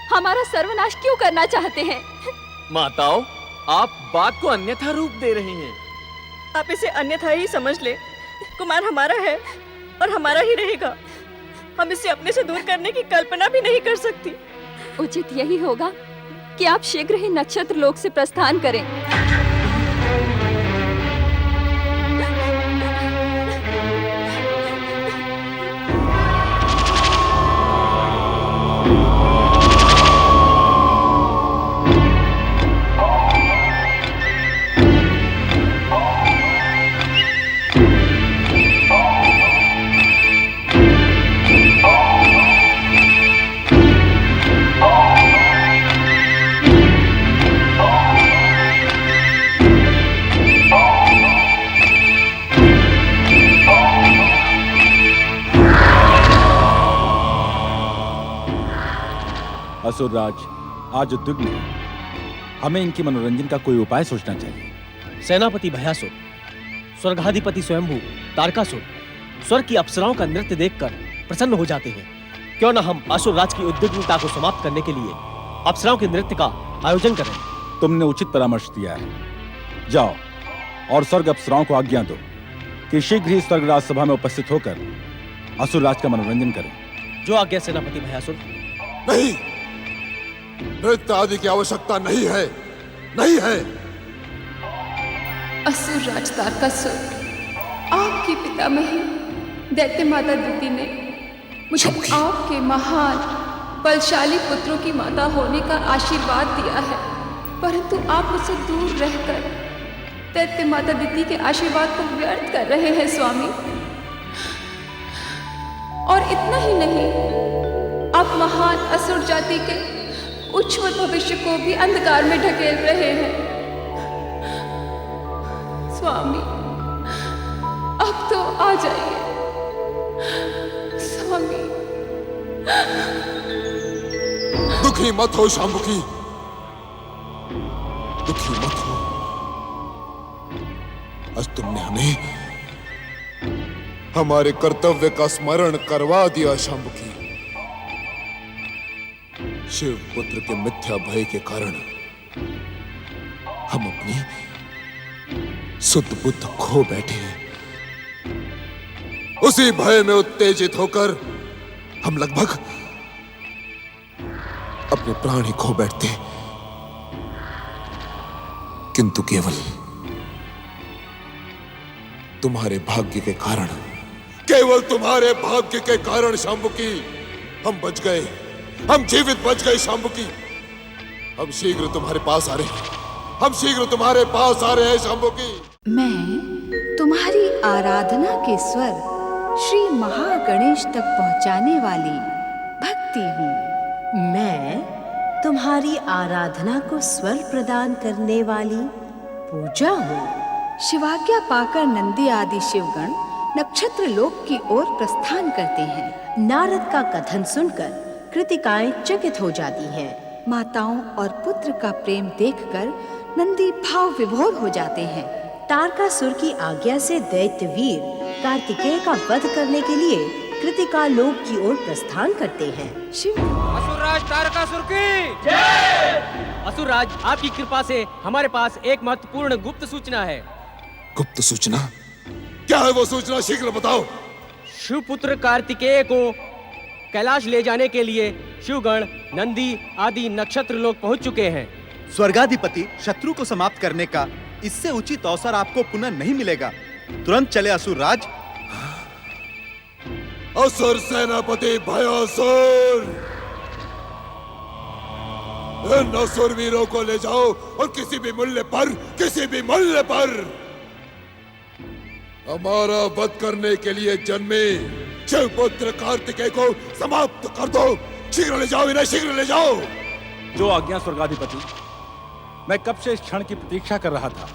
हमारा सर्वनाश क्यों करना चाहते हैं? माताओं, आप बात को अन्यथा रूप दे रही हैं। आप इसे अन्यथा ही समझ ले। कुमार हमारा है और हमारा ही रहेगा। हम इसे अपने से दूर करने की कल्पना भी नहीं कर सकती। उचित यही होगा कि आप शीघ्र ही नक्षत्र लोक से प्रस्थान करें। असुरराज आज उद्विग्न है। हमें इनके मनोरंजन का कोई उपाय सोचना चाहिए। सेनापति भयासुर, स्वर्गाधिपति स्वयंभू तारकासुर स्वर्ग की अप्सराओं का नृत्य देखकर प्रसन्न हो जाते हैं। क्यों न हम असुरराज की उद्विग्नता को समाप्त करने के लिए अप्सराओं के नृत्य का आयोजन करें। तुमने उचित परामर्श दिया है। जाओ और स्वर्ग अप्सराओं को आज्ञा दो कि शीघ्र ही स्वर्गराज सभा में उपस्थित होकर असुरराज का मनोरंजन करें। जो आज्ञा सेनापति भयासुर। नहीं, नृत्य आदि की आवश्यकता नहीं है, नहीं है। असुरराज तारकासुर, आपके पितामही दैत्य माता दिति ने मुझे आपके महान बलशाली पुत्रों की माता होने का आशीर्वाद दिया है, परंतु आप मुझसे दूर रहकर दैत्य माता दिति के आशीर्वाद को व्यर्थ कर रहे हैं स्वामी। और इतना ही नहीं, आप महान असुर जाति के उज्ज्वल भविष्य को भी अंधकार में ढकेल रहे हैं। स्वामी, अब तो आ जाइए। स्वामी। दुखी मत हो शांबुकी, दुखी मत हो। आज तुमने हमें हमारे कर्तव्य का स्मरण करवा दिया शांबुकी। शिव पुत्र के मिथ्या भय के कारण हम अपनी शुद्ध बुद्ध खो बैठे हैं। उसी भय में उत्तेजित होकर हम लगभग अपने प्राण ही खो बैठते, किंतु केवल तुम्हारे भाग्य के कारण, केवल तुम्हारे भाग्य के कारण शांबुकी हम बच गए, हम जीवित बच गए शांबुकी। हम शीघ्र तुम्हारे पास आ रहे हैं, हम शीघ्र तुम्हारे पास आ रहे हैं शांबुकी। मैं तुम्हारी आराधना के स्वर श्री महागणेश तक पहुंचाने वाली भक्ति हूँ। मैं तुम्हारी आराधना को स्वर प्रदान करने वाली पूजा हूँ। शिवाज्ञा पाकर नंदी आदि शिवगण नक्षत्र लोक की ओर प्रस्थान करते हैं। नारद का कथन सुनकर कृतिकाएं चकित हो जाती हैं। माताओं और पुत्र का प्रेम देखकर नंदी भाव विभोर हो जाते हैं। तारकासुर की आज्ञा से दैत्यवीर कार्तिकेय का वध करने के लिए कृतिका लोक की ओर प्रस्थान करते हैं। शिव असुरराज तारकासुर की जय। असुरराज, आपकी कृपा से हमारे पास एक महत्वपूर्ण गुप्त सूचना है। गुप्त सूचना? क्या है वो सूचना, शीघ्र बताओ। शिवपुत्र कार्तिकेय को कैलाश ले जाने के लिए शिवगण नंदी आदि नक्षत्र लोग पहुंच चुके हैं। स्वर्गाधिपति शत्रु को समाप्त करने का इससे उचित अवसर आपको पुनः नहीं मिलेगा। तुरंत चले असुरराज। असुर सेनापति भयासुर, इन असुर वीरों को ले जाओ और किसी भी मूल्य पर हमारा वध करने के लिए जन्मे शिवपुत्र कार्तिकेय को समाप्त कर दो। शीघ्र ले जाओ इन्हें, शीघ्र ले जाओ। जो आज्ञा स्वर्गाधिपति। मैं कब से इस क्षण की प्रतीक्षा कर रहा था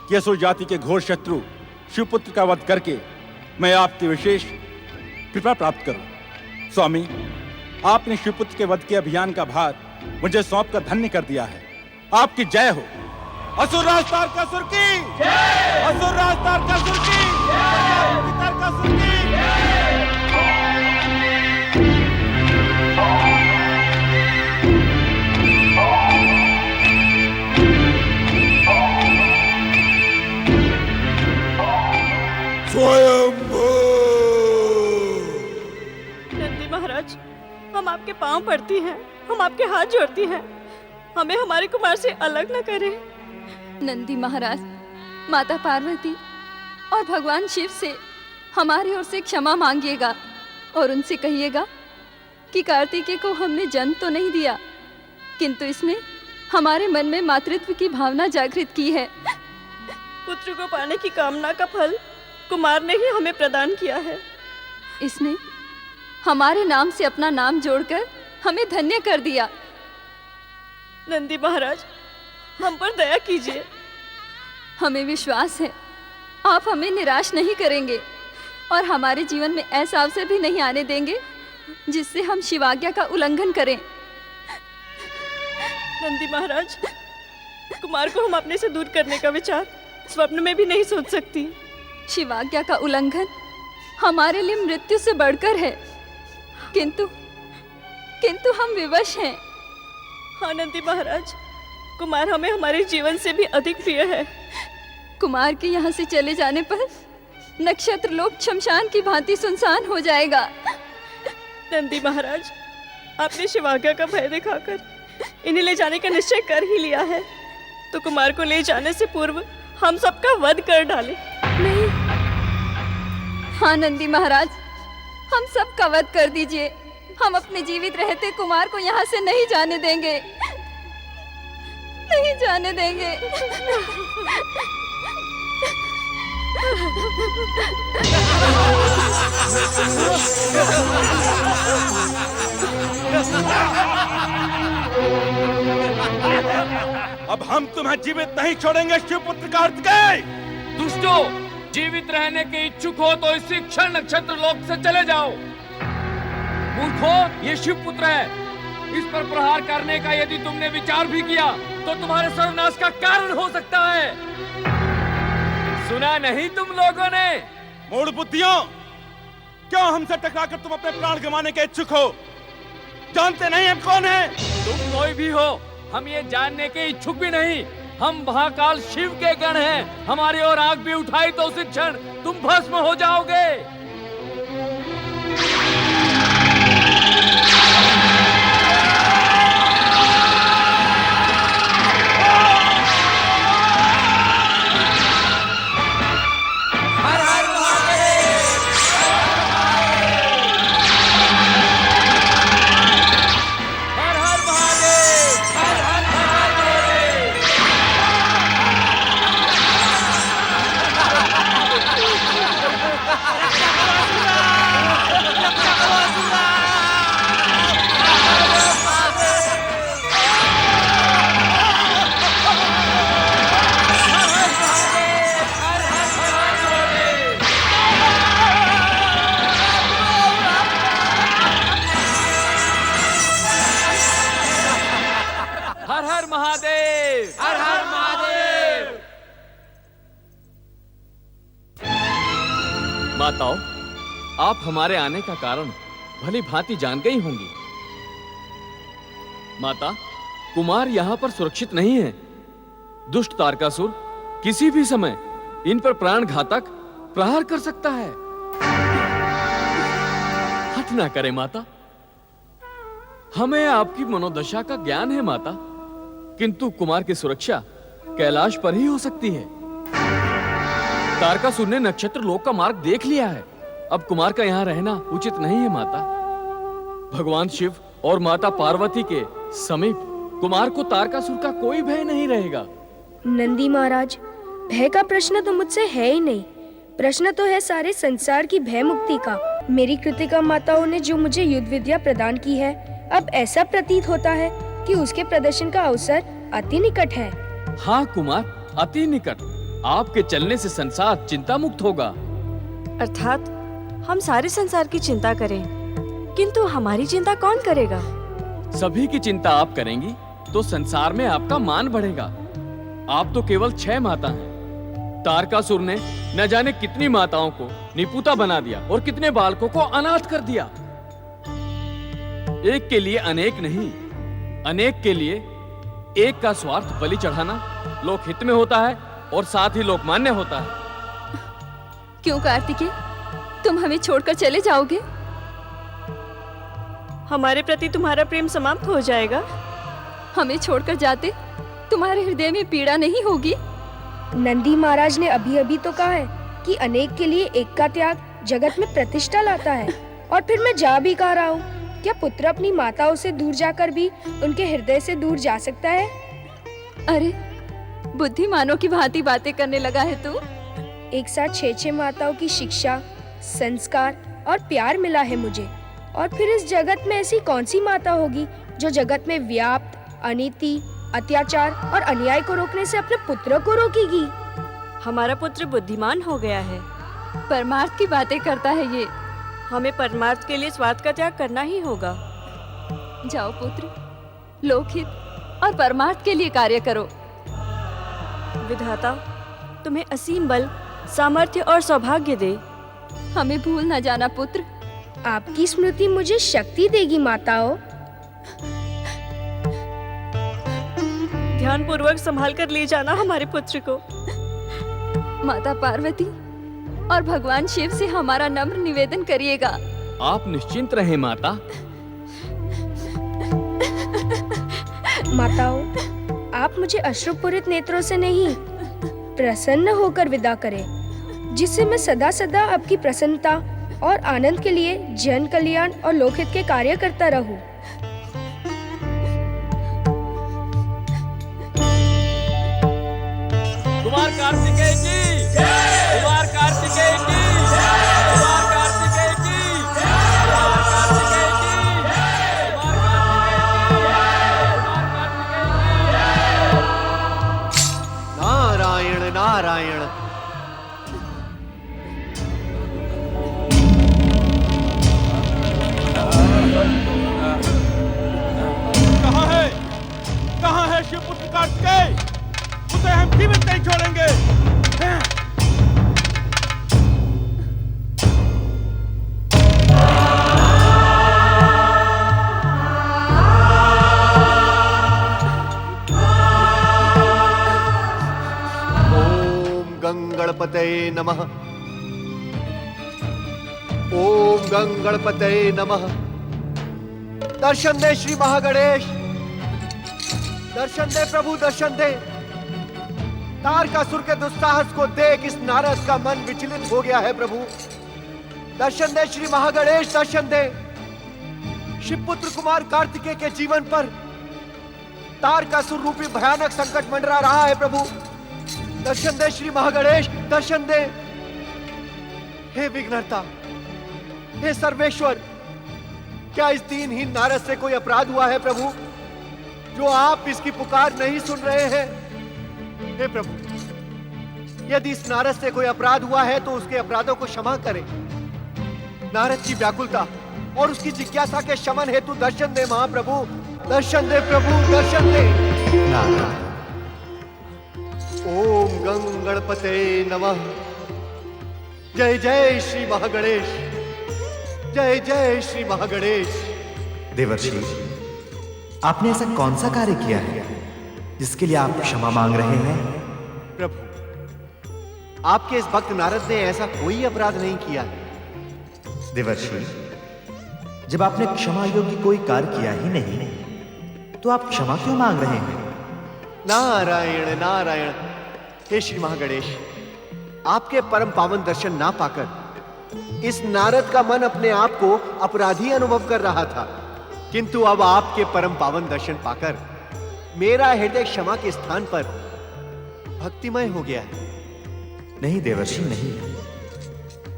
कि असुर जाति के घोर शत्रु शिवपुत्र का वध करके मैं आपकी विशेष कृपा प्राप्त करूं। स्वामी, आपने शिवपुत्र के वध के अभियान का भार मुझे सौंप कर धन्य कर दिया है। आपकी जय हो। असुरराज तारकासुर की जय। असुरराज तारकासुर की जय। तारकासुर की नंदी महाराज, हम आपके पांव पड़ती हैं, हम आपके हाथ जोड़ती हैं, हमें हमारे कुमार से अलग न करें। नंदी महाराज, माता पार्वती और भगवान शिव से हमारी ओर से क्षमा मांगिएगा और उनसे कहिएगा कि कार्तिकेय को हमने जन्म तो नहीं दिया, किंतु इसने हमारे मन में मातृत्व की भावना जागृत की है। पुत्र को पाने की कामना का फल कुमार ने ही हमें प्रदान किया है। इसने हमारे नाम से अपना नाम जोड़कर हमें धन्य कर दिया। नंदी महाराज, हम पर दया कीजिए। हमें विश्वास है आप हमें निराश नहीं करेंगे और हमारे जीवन में ऐसा अवसर भी नहीं आने देंगे जिससे हम शिवाज्ञा का उल्लंघन करें। नंदी महाराज, कुमार को हम अपने से दूर करने का विचार स्वप्न में भी नहीं सोच सकती। शिवाज्ञा का उल्लंघन हमारे लिए मृत्यु से बढ़कर है, किंतु हम विवश हैं। हाँ नंदी महाराज, कुमार हमें हमारे जीवन से भी अधिक प्रिय है। कुमार के यहाँ से चले जाने पर नक्षत्र लोक शमशान की भांति सुनसान हो जाएगा। नंदी महाराज, आपने शिवाज्ञा का भय दिखाकर इन्हें ले जाने का निश्चय कर ही लिया है, तो कुमार को ले जाने से पूर्व हम सबका वध कर डालें। नहीं। हाँ नंदी महाराज, हम सबका वध कर दीजिए। हम अपने जीवित रहते कुमार को यहाँ से नहीं जाने देंगे, नहीं जाने देंगे। अब हम तुम्हें जीवित नहीं छोड़ेंगे शिवपुत्र कार्तिकेय। दुष्टो, जीवित रहने के इच्छुक हो तो इसी क्षण नक्षत्र लोक से चले जाओ। मूर्खो, ये शिवपुत्र है। इस पर प्रहार करने का यदि तुमने विचार भी किया तो तुम्हारे सर्वनाश का कारण हो सकता है। सुना नहीं तुम लोगों ने? मूढ़ बुद्धियों, क्यों हमसे टकराकर तुम अपने प्राण गंवाने के इच्छुक हो? जानते नहीं हम कौन हैं? तुम कोई भी हो, हम ये जानने के इच्छुक भी नहीं। हम महाकाल शिव के गण हैं। हमारी ओर आग भी उठाई तो उसी क्षण तुम भस्म हो जाओगे। हर हर महादेव, हर हर महादेव। माताओं, आप हमारे आने का कारण भली भांति जान गई होंगी। माता, कुमार यहाँ पर सुरक्षित नहीं है। दुष्ट तारकासुर किसी भी समय इन पर प्राण घातक प्रहार कर सकता है। हट ना करे माता। हमें आपकी मनोदशा का ज्ञान है माता, किंतु कुमार की सुरक्षा कैलाश पर ही हो सकती है। तारकासुर ने नक्षत्र लोक का मार्ग देख लिया है। अब कुमार का यहाँ रहना उचित नहीं है माता। भगवान शिव और माता पार्वती के समीप कुमार को तारकासुर का कोई भय नहीं रहेगा। नंदी महाराज, भय का प्रश्न तो मुझसे है ही नहीं। प्रश्न तो है सारे संसार की भय मुक्ति का। मेरी कृतिका माताओं ने जो मुझे युद्ध विद्या प्रदान की है, अब ऐसा प्रतीत होता है कि उसके प्रदर्शन का अवसर अति निकट है। हाँ कुमार, अति निकट। आपके चलने से संसार चिंता मुक्त होगा। अर्थात हम सारे संसार की चिंता करें, किंतु हमारी चिंता कौन करेगा? सभी की चिंता आप करेंगी तो संसार में आपका मान बढ़ेगा। आप तो केवल 6 माता हैं। तारकासुर ने न जाने कितनी माताओं को निपुता बना दिया और कितने बालकों को अनाथ कर दिया। एक के लिए अनेक नहीं, अनेक के लिए एक का स्वार्थ बलि चढ़ाना लोक हित में होता है और साथ ही लोकमान्य होता है। क्यों कार्तिकेय, तुम हमें छोड़कर चले जाओगे? हमारे प्रति तुम्हारा प्रेम समाप्त हो जाएगा। हमें छोड़कर जाते तुम्हारे हृदय में पीड़ा नहीं होगी? नंदी महाराज ने अभी अभी तो कहा है कि अनेक के लिए एक का त्याग जगत में प्रतिष्ठा लाता है। और फिर मैं जा भी कह रहा हूँ, क्या पुत्र अपनी माताओं से दूर जाकर भी उनके हृदय से दूर जा सकता है? अरे बुद्धिमानों की भांति बातें करने लगा है तू। एक साथ 6 माताओं की शिक्षा, संस्कार और प्यार मिला है मुझे। और फिर इस जगत में ऐसी कौन सी माता होगी जो जगत में व्याप्त अनीति, अत्याचार और अन्याय को रोकने से अपने पुत्र को रोकेगी? हमारा पुत्र बुद्धिमान हो गया है। परमार्थ की बातें करता है ये। हमें परमार्थ के लिए स्वार्थ का त्याग करना ही होगा। जाओ पुत्र, लोकहित और परमार्थ के लिए कार्य करो। विधाता तुम्हें असीम बल, सामर्थ्य और सौभाग्य दे। हमें भूल न जाना पुत्र। आपकी स्मृति मुझे शक्ति देगी माताओं। ध्यान पूर्वक संभाल कर ले जाना हमारे पुत्र को। माता पार्वती और भगवान शिव से हमारा नम्र निवेदन करिएगा। आप निश्चिंत रहें माता। माताओं, आप मुझे अश्रुपूरित नेत्रों से नहीं, प्रसन्न होकर विदा करें, जिससे मैं सदा सदा आपकी प्रसन्नता और आनंद के लिए जन कल्याण और लोकहित के कार्य करता रहूं। कुमार कार्तिकेय की जय, कुमार कार्तिकेय की जय, कुमार कार्तिकेय की जय, कुमार कार्तिकेय की जय, कुमार कार्तिकेय की जय। नारायण नारायण। है शिवपुत्र कार्तिकेय, उसे हम जीवित नहीं छोड़ेंगे। गंगणपतये नमः। ओम गंगणपतये नमः। दर्शन दे श्री महागणेश, दर्शन दे प्रभु, दर्शन दे। तारकासुर के दुस्साहस को देख इस नारद का मन विचलित हो गया है प्रभु। दर्शन दे श्री महागणेश, दर्शन दे। शिवपुत्र कुमार कार्तिकेय के जीवन पर तारकासुर रूपी भयानक संकट मंडरा रहा है प्रभु। दर्शन दे श्री महागणेश, दर्शन दे। हे विघ्नहर्ता, हे सर्वेश्वर, क्या इस दीनहीन नारद से कोई अपराध हुआ है प्रभु, जो आप इसकी पुकार नहीं सुन रहे हैं? हे प्रभु, यदि इस नारद से कोई अपराध हुआ है तो उसके अपराधों को क्षमा करें। नारद की व्याकुलता और उसकी जिज्ञासा के शमन हेतु दर्शन दे महाप्रभु, दर्शन दे प्रभु, दर्शन दे। ओम गंगणपतये नमः। जय जय श्री महागणेश, जय जय श्री महागणेश। देवर्षि, आपने ऐसा कौन सा कार्य किया है जिसके लिए आप क्षमा मांग रहे हैं? प्रभु, आपके इस भक्त नारद ने ऐसा कोई अपराध नहीं किया है। देवर्षि, जब आपने क्षमा योग्य कोई कार्य किया ही नहीं तो आप क्षमा क्यों मांग रहे हैं? नारायण नारायण। हे श्री महागणेश, आपके परम पावन दर्शन ना पाकर इस नारद का मन अपने आप को अपराधी अनुभव कर रहा था, किंतु अब आपके परम पावन दर्शन पाकर मेरा हृदय क्षमा के स्थान पर भक्तिमय हो गया है। नहीं देवर्षि, नहीं।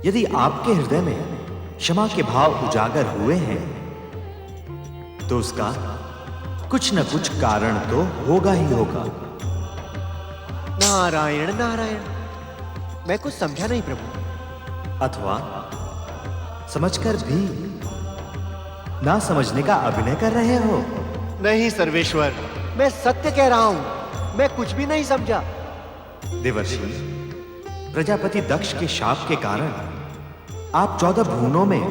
यदि आपके हृदय में क्षमा के भाव उजागर हुए हैं तो उसका कुछ न कुछ कारण तो होगा ही होगा। नारायण नारायण। मैं कुछ समझा नहीं प्रभु। अथवा समझकर भी ना समझने का अभिनय कर रहे हो? नहीं सर्वेश्वर, मैं सत्य कह रहा हूं, मैं कुछ भी नहीं समझा। देवर्षि, प्रजापति दक्ष के शाप के कारण आप 14 भुवनों में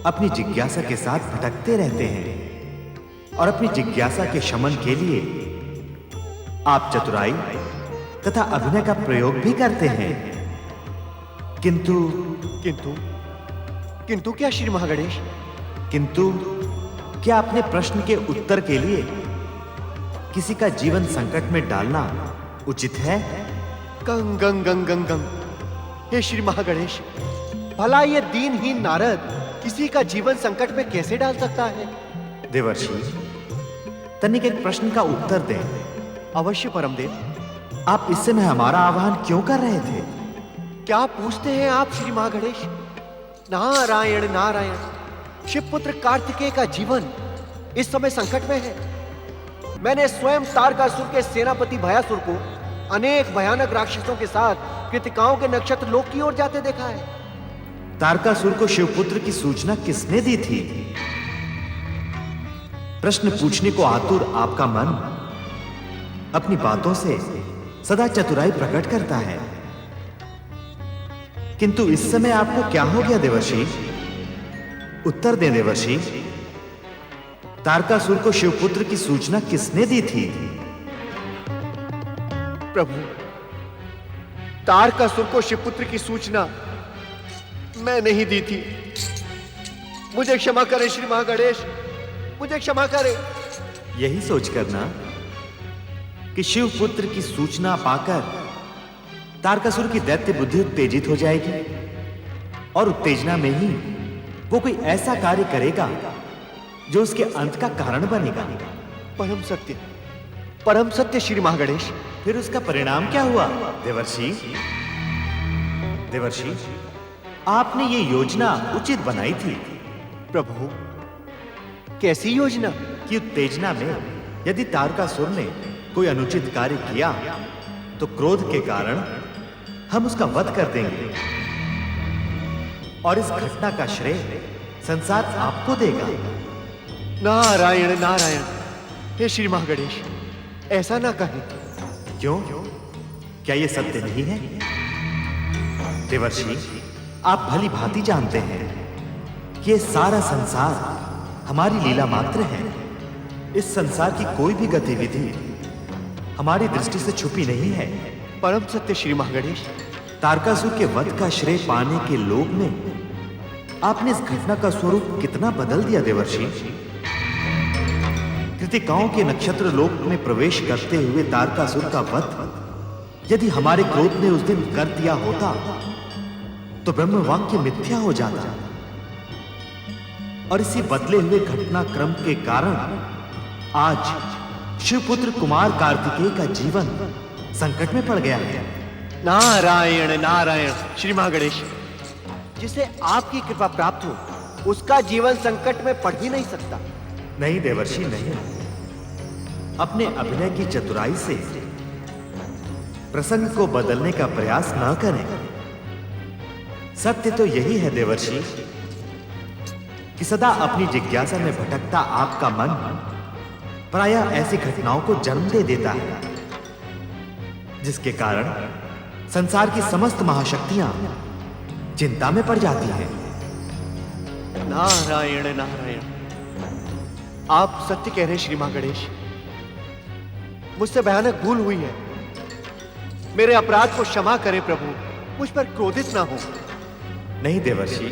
अपनी जिज्ञासा के साथ भटकते रहते हैं और अपनी जिज्ञासा के शमन के लिए आप चतुराई तथा अभिनय का प्रयोग भी करते हैं। किंतु किंतु किंतु क्या श्री महागणेश? किंतु क्या अपने प्रश्न के उत्तर के लिए किसी का जीवन संकट में डालना उचित है? गंग गंग गंग गंग गंग। हे श्री महागणेश, भला ये दीनहीन नारद किसी का जीवन संकट में कैसे डाल सकता है? देवर्षि, तनिक एक प्रश्न का उत्तर दें। अवश्य परमदेव। आप इस समय हमारा आह्वान क्यों कर रहे थे? क्या पूछते हैं आप श्री महागणेश? नारायण नारायण। शिवपुत्र कार्तिकेय का जीवन इस समय संकट में है। मैंने स्वयं तारकासुर के सेनापति भयासुर को अनेक भयानक राक्षसों के साथ कृतिकाओं के नक्षत्र लोक की ओर जाते देखा है। तारकासुर को शिवपुत्र की सूचना किसने दी थी? प्रश्न पूछने को आतुर आपका मन अपनी बातों से सदा चतुराई प्रकट करता है, किंतु इस समय आपको क्या हो गया देवर्षि? उत्तर दें देवर्षि। तारकासुर को शिवपुत्र की सूचना किसने दी थी? प्रभु, तारकासुर को शिवपुत्र की सूचना मैं नहीं दी थी। मुझे क्षमा करें श्री महागणेश, मुझे क्षमा करें। यही सोच करना कि शिवपुत्र की सूचना पाकर तारकासुर की दैत्य बुद्धि उत्तेजित हो जाएगी और उत्तेजना में ही वो कोई ऐसा कार्य करेगा जो उसके अंत का कारण बनेगा। परम सत्य श्री महागणेश। फिर उसका परिणाम क्या हुआ देवर्षि? देवर्षि, आपने ये योजना उचित बनाई थी। प्रभु, कैसी योजना? कि उत्तेजना में यदि तारकासुर ने कोई अनुचित कार्य किया तो क्रोध के कारण हम उसका वध कर देंगे और इस घटना का श्रेय संसार आपको देगा। नारायण नारायण। हे श्री महागणेश, ऐसा ना कहें। क्यों? क्या ये सत्य नहीं है? देवर्षि, आप भली भांति जानते हैं कि ये सारा संसार हमारी लीला मात्र है। इस संसार की कोई भी गतिविधि हमारी दृष्टि से छुपी नहीं है। परम सत्य श्री महागणेश। तारकासुर के वध का श्रेय पाने के लोभ में आपने इस घटना का स्वरूप कितना बदल दिया देवर्षि। कृतिकाओं के नक्षत्र लोक में प्रवेश करते हुए तारकासुर का वध यदि हमारे क्रोध ने उस दिन कर दिया होता तो ब्रह्म वाक्य मिथ्या हो जाता, और इसी बदले हुए घटनाक्रम के कारण आज शिवपुत्र कुमार कार्तिकेय का जीवन संकट में पड़ गया है। नारायण नारायण श्री महागणेश, जिसे आपकी कृपा प्राप्त हो उसका जीवन संकट में पड़ ही नहीं सकता। नहीं देवर्षि, नहीं। अपने अभिनय की चतुराई से प्रसंग को बदलने का प्रयास न करें। सत्य तो यही है देवर्षि कि सदा अपनी जिज्ञासा में भटकता आपका मन प्रायः ऐसी घटनाओं को जन्म दे देता है जिसके कारण संसार की समस्त महाशक्तियां चिंता में पड़ जाती हैं। नारायण नारायण, आप सत्य कह रहे हैं श्री महागणेश। मुझसे भयानक भूल हुई है। मेरे अपराध को क्षमा करें प्रभु, मुझ पर क्रोधित ना हो। नहीं देवर्षि,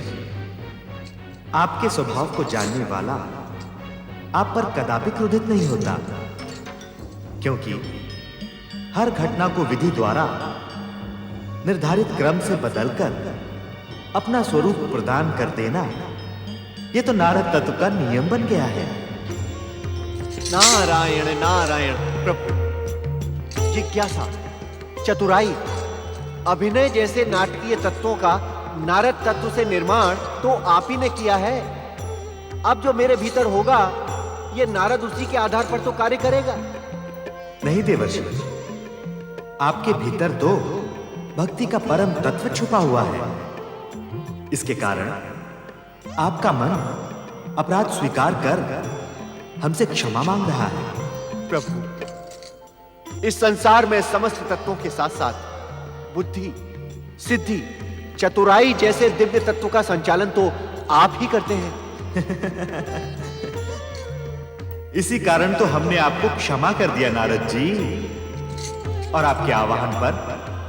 आपके स्वभाव को जानने वाला आप पर कदापि क्रोधित नहीं होता, क्योंकि हर घटना को विधि द्वारा निर्धारित क्रम से बदलकर अपना स्वरूप प्रदान कर देना यह तो नारद तत्व का नियम बन गया है। नारायण नारायण प्रभु, जिज्ञासा, चतुराई, अभिनय जैसे नाटकीय तत्वों का नारद तत्व से निर्माण तो आप ही ने किया है। अब जो मेरे भीतर होगा ये नारद उसी के आधार पर तो कार्य करेगा। नहीं देवर्षि, आपके भीतर तो भक्ति का परम तत्व छुपा हुआ है। इसके कारण आपका मन अपराध स्वीकार कर हमसे क्षमा मांग रहा है। प्रभु, इस संसार में समस्त तत्वों के साथ साथ बुद्धि, सिद्धि, चतुराई जैसे दिव्य तत्वों का संचालन तो आप ही करते हैं। इसी कारण तो हमने आपको क्षमा कर दिया नारद जी, और आपके आवाहन पर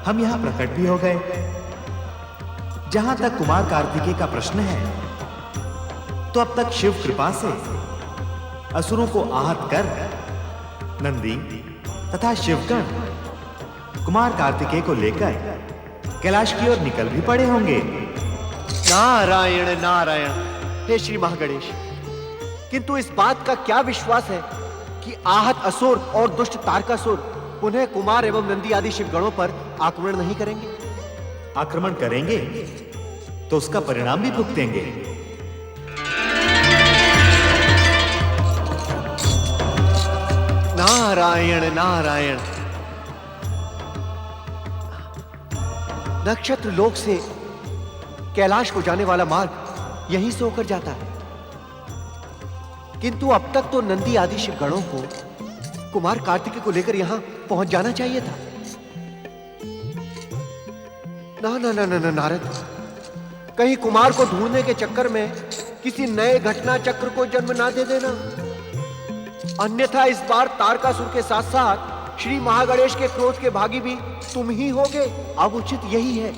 हम यहां प्रकट भी हो गए। जहां तक कुमार कार्तिकेय का प्रश्न है, तो अब तक शिव कृपा से असुरों को आहत कर नंदी तथा शिवगण कुमार कार्तिकेय को लेकर कैलाश की ओर निकल भी पड़े होंगे। नारायण नारायण, हे श्री महागणेश, किंतु इस बात का क्या विश्वास है कि आहत असुर और दुष्ट तारकासुर पुनः कुमार एवं नंदी आदि शिवगणों पर आक्रमण नहीं करेंगे? आक्रमण करेंगे तो उसका परिणाम भी भुगतेंगे। नारायण नारायण, नक्षत्र लोक से कैलाश को जाने वाला मार्ग यहीं से होकर जाता है, किंतु अब तक तो नंदी आदि शिवगणों को कुमार कार्तिकेय को लेकर यहां पहुंच जाना चाहिए था। ना ना ना ना नारद, कहीं कुमार को ढूंढने के चक्कर में किसी नए घटना चक्र को जन्म ना दे देना, अन्यथा इस बार तारकासुर के साथ साथ श्री महागणेश के क्रोध के भागी भी तुम ही होगे। अब उचित यही है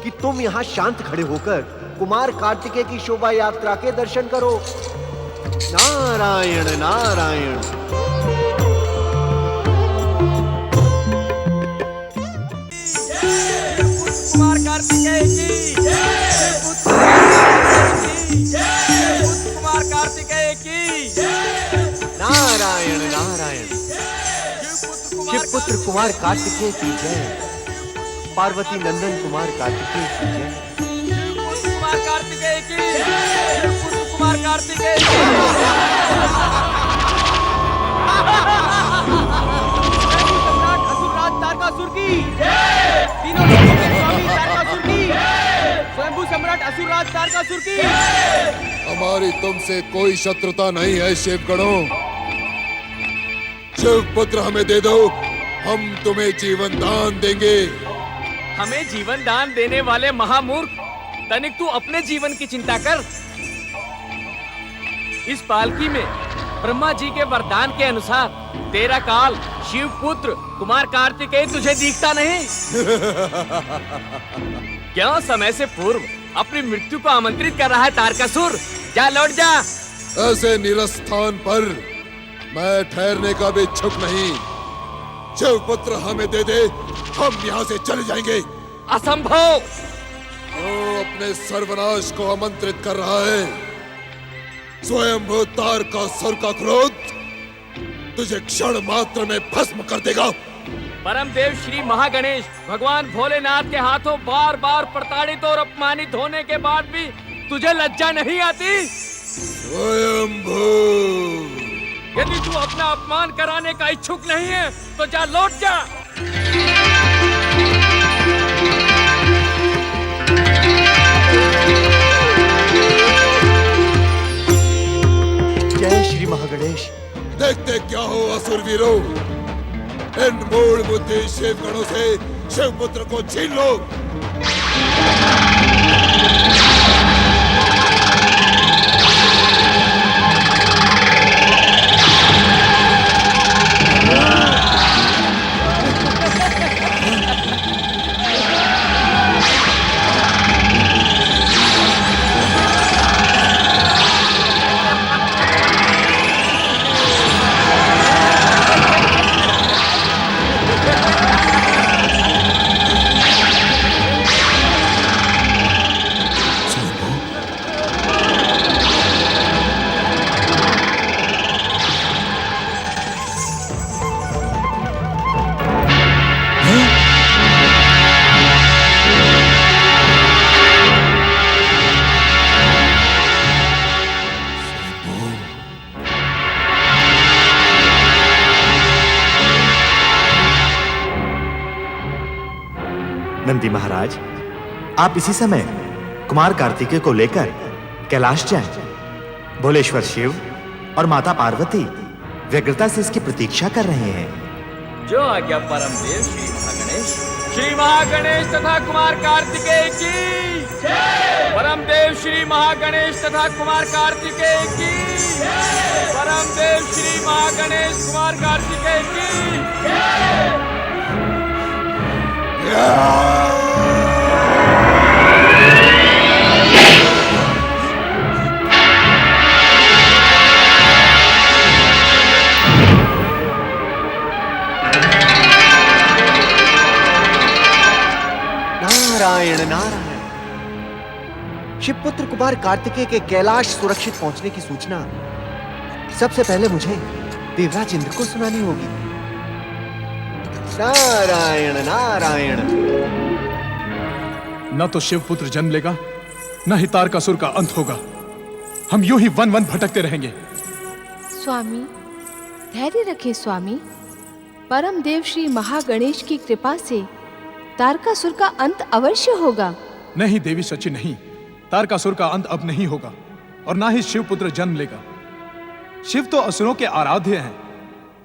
कि तुम यहां शांत खड़े होकर कुमार कार्तिकेय की शोभा यात्रा के दर्शन करो। नारायण नारायण। कुमार कार्तिकेय की कुमार कार्तिकेय की। नारायण नारायण। शिवपुत्र कुमार कार्तिकेय की जय। पार्वती नंदन कुमार कार्तिकेय की जय। कुमार कार्तिकेय की। कुमार कार्तिकेय की। सम्राट असुरराज तारकासुर की जय। तीनों लोगों के स्वामी तारकासुर की जय। स्वयंभू सम्राट असुरराज तारकासुर की जय। हमारी तुमसे कोई शत्रुता नहीं है शिवगणों। शिवपुत्र हमें दे दो, हम तुम्हें जीवन दान देंगे। हमें जीवन दान देने वाले महामूर्ख, तनिक तू अपने जीवन की चिंता कर। इस पालकी में ब्रह्मा जी के वरदान के अनुसार तेरा काल शिवपुत्र कुमार कार्तिकेय तुझे दिखता नहीं? क्यों समय से पूर्व अपनी मृत्यु को आमंत्रित कर रहा है तारकासुर? जा, लौट जा। ऐसे निरस्थान पर मैं ठहरने का भी इच्छुक नहीं। शिवपुत्र हमें दे दे, हम यहाँ से चले जाएंगे। असंभव। वो अपने सर्वनाश को आमंत्रित कर रहा है। स्वयं तारकासुर का क्रोध तुझे क्षण मात्र में भस्म कर देगा। परम देव श्री महागणेश भगवान भोलेनाथ के हाथों बार बार प्रताड़ित और अपमानित होने के बाद भी तुझे लज्जा नहीं आती? स्वयंभू, यदि तू अपना अपमान कराने का इच्छुक नहीं है तो जा, लौट जा। जय श्री महागणेश। देखते क्या हो असुर वीरों, इन मूढ़ बुद्धि शिव गणों से शिवपुत्र को छीन लो। नंदी महाराज, आप इसी समय कुमार कार्तिकेय को लेकर कैलाश जाएं। भोलेश्वर शिव और माता पार्वती व्यग्रता से इसकी प्रतीक्षा कर रहे हैं। जो आज्ञा परम देव श्री महागणेश तथा कुमार कार्तिकेय की जय। परम देव श्री महागणेश तथा कुमार कार्तिकेय की जय। परम देव श्री महागणेश कुमार कार्तिकेय की जय। नारायण नारायण। शिवपुत्र कुमार कार्तिकेय के कैलाश सुरक्षित पहुंचने की सूचना सबसे पहले मुझे देवराज इंद्र को सुनानी होगी। नारायण नारायण। न तो शिवपुत्र जन्म लेगा, न ही तारकासुर का अंत होगा। हम यूं ही वन वन भटकते रहेंगे। स्वामी, धैर्य रखें स्वामी। परम देव श्री महागणेश की कृपा से तारकासुर का अंत अवश्य होगा। नहीं देवी सची, नहीं। तारकासुर का अंत अब नहीं होगा और ना ही शिवपुत्र जन्म लेगा। शिव तो असुरों के आराध्य हैं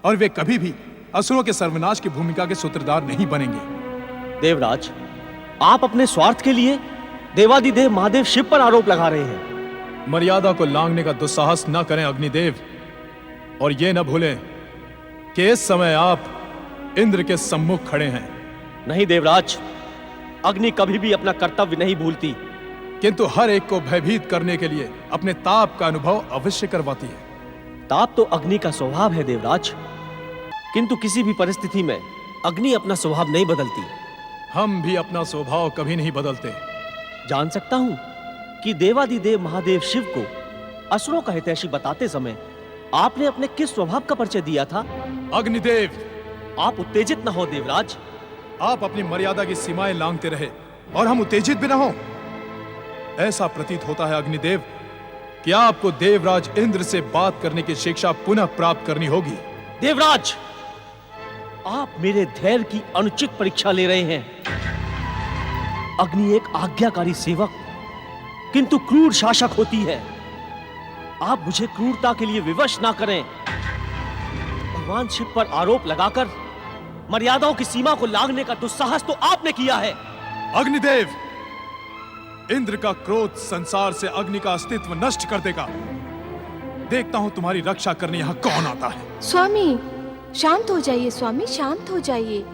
और वे कभी भी असुरों के सर्वनाश की भूमिका के सूत्रधार नहीं बनेंगे। देवराज, आप अपने स्वार्थ के लिए देवादिदेव महादेव शिव पर आरोप लगा रहे हैं। मर्यादा को लांघने का दुस्साहस न करें अग्निदेव, और ये न भूलें कि इस समय आप इंद्र के सम्मुख खड़े हैं। नहीं देवराज, अग्नि कभी भी अपना कर्तव्य नहीं भूलती, किंतु हर एक को भयभीत करने के लिए अपने ताप का अनुभव अवश्य करवाती है। ताप तो अग्नि का स्वभाव है देवराज, किंतु किसी भी परिस्थिति में अग्नि अपना स्वभाव नहीं बदलती। हम भी अपना स्वभाव कभी नहीं बदलते। जान सकता हूं कि देवादिदेव महादेव शिव को असुरों का हितैषी बताते समय आपने अपने किस स्वभाव का परिचय दिया था? अग्निदेव, आप उत्तेजित न हो देवराज। आप अपनी मर्यादा की सीमाएं लांघते रहे और हम उत्तेजित भी न हो। ऐसा प्रतीत होता है अग्निदेव कि आपको देवराज इंद्र से बात करने की शिक्षा पुनः प्राप्त करनी होगी। देवराज, आप मेरे धैर्य की अनुचित परीक्षा ले रहे हैं। अग्नि एक आज्ञाकारी सेवक किंतु क्रूर शासक होती है। आप मुझे क्रूरता के लिए विवश ना करें। भगवान शिव पर आरोप लगाकर मर्यादाओं की सीमा को लांघने का दुस्साहस तो आपने किया है। अग्निदेव, इंद्र का क्रोध संसार से अग्नि का अस्तित्व नष्ट कर देगा। देखता हूं तुम्हारी रक्षा करने यहाँ कौन आता है। स्वामी शांत हो जाइए, स्वामी शांत हो जाइए।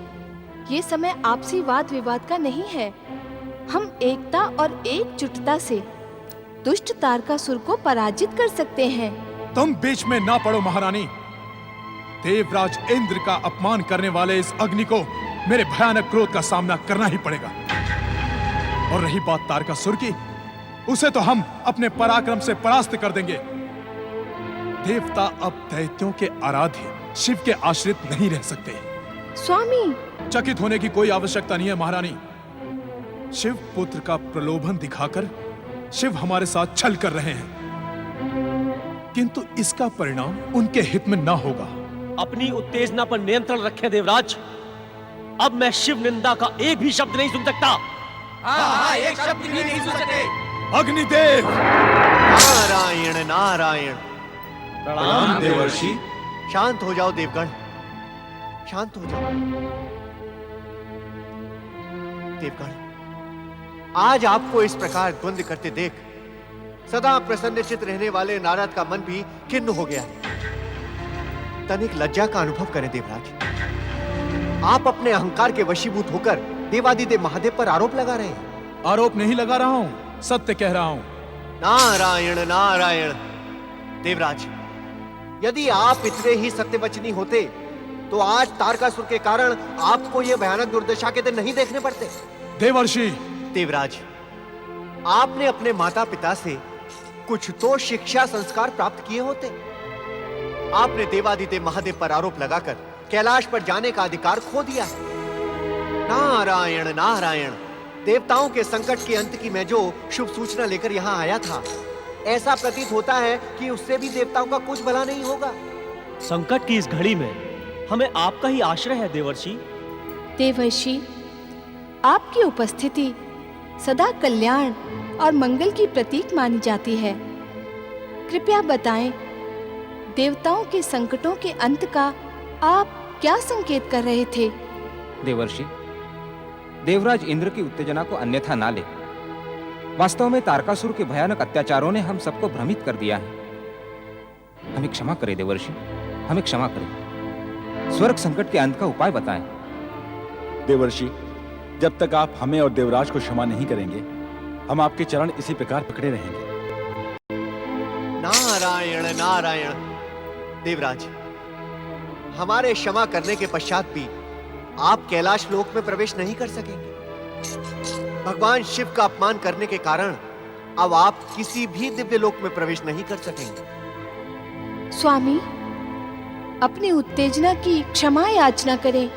ये समय आपसी वाद विवाद का नहीं है। हम एकता और एकजुटता से दुष्ट तारकासुर को पराजित कर सकते हैं। तुम बीच में ना पड़ो महारानी। देवराज इंद्र का अपमान करने वाले इस अग्नि को मेरे भयानक क्रोध का सामना करना ही पड़ेगा। और रही बात तारकासुर की, उसे तो हम अपने पराक्रम से परास्त कर देंगे। देवता अब दैत्यों के आराध्य शिव के आश्रित नहीं रह सकते। स्वामी, चकित होने की कोई आवश्यकता नहीं है महारानी। शिव पुत्र का प्रलोभन दिखाकर शिव हमारे साथ छल कर रहे हैं, किंतु इसका परिणाम उनके हित में ना होगा। अपनी उत्तेजना पर नियंत्रण रखें देवराज। अब मैं शिव निंदा का एक भी शब्द नहीं सुन सकता। हाँ, एक शब्द भी नहीं सुन सके। अग्निदेव, नारायण नारायण। प्रणाम देवर्षि। शांत हो जाओ देवगण, शांत हो जाओ। देवगण, आज आपको इस प्रकार द्वंद्व करते देख सदा प्रसन्नचित रहने वाले नारद का मन भी खिन्न हो गया है। तनिक लज्जा का अनुभव करें देवराज। आप अपने अहंकार के वशीभूत होकर देवादिदेव महादेव पर आरोप लगा रहे हैं। आरोप नहीं लगा रहा हूं, सत्य कह रहा हूं। नारायण नारायण। देवराज, यदि आप इतने ही सत्यवचनी होते तो आज तारकासुर के कारण आपको यह भयानक दुर्दशा के दिन नहीं देखने पड़ते। देवर्षि। देवराज, आपने अपने माता पिता से कुछ तो शिक्षा संस्कार प्राप्त किए होते। आपने देवादिदेव महादेव पर आरोप लगाकर कैलाश पर जाने का अधिकार खो दिया है। नारायण नारायण। देवताओं के संकट के अंत की मैं जो शुभ सूचना लेकर यहाँ आया था, ऐसा प्रतीत होता है कि उससे भी देवताओं का कुछ भला नहीं होगा। संकट की इस घड़ी में हमें आपका ही आश्रय है देवर्षि। देवर्षि, आपकी उपस्थिति सदा कल्याण और मंगल की प्रतीक मानी जाती है। कृपया बताएं, देवताओं के संकटों के अंत का आप क्या संकेत कर रहे थे? देवर्षि, देवराज इंद्र की उत्तेजना को अन्यथा ना ले। वास्तव में तारकासुर के भयानक अत्याचारों ने हम सबको भ्रमित कर दिया है। हमें क्षमा करें देवर्षि, हमें क्षमा करें। स्वर्ग संकट के अंत का उपाय बताएं। देवर्षि, जब तक आप हमें और देवराज को क्षमा नहीं करेंगे, हम आपके चरण इसी प्रकार पकड़े रहेंगे। नारायण नारायण। देवराज, हमारे क्षमा करने के पश्चात भी आप कैलाश लोक में प्रवेश नहीं कर सकेंगे। भगवान शिव का अपमान करने के कारण अब आप किसी भी दिव्य लोक में प्रवेश नहीं कर सकेंगे। स्वामी, अपनी उत्तेजना की क्षमा याचना करें।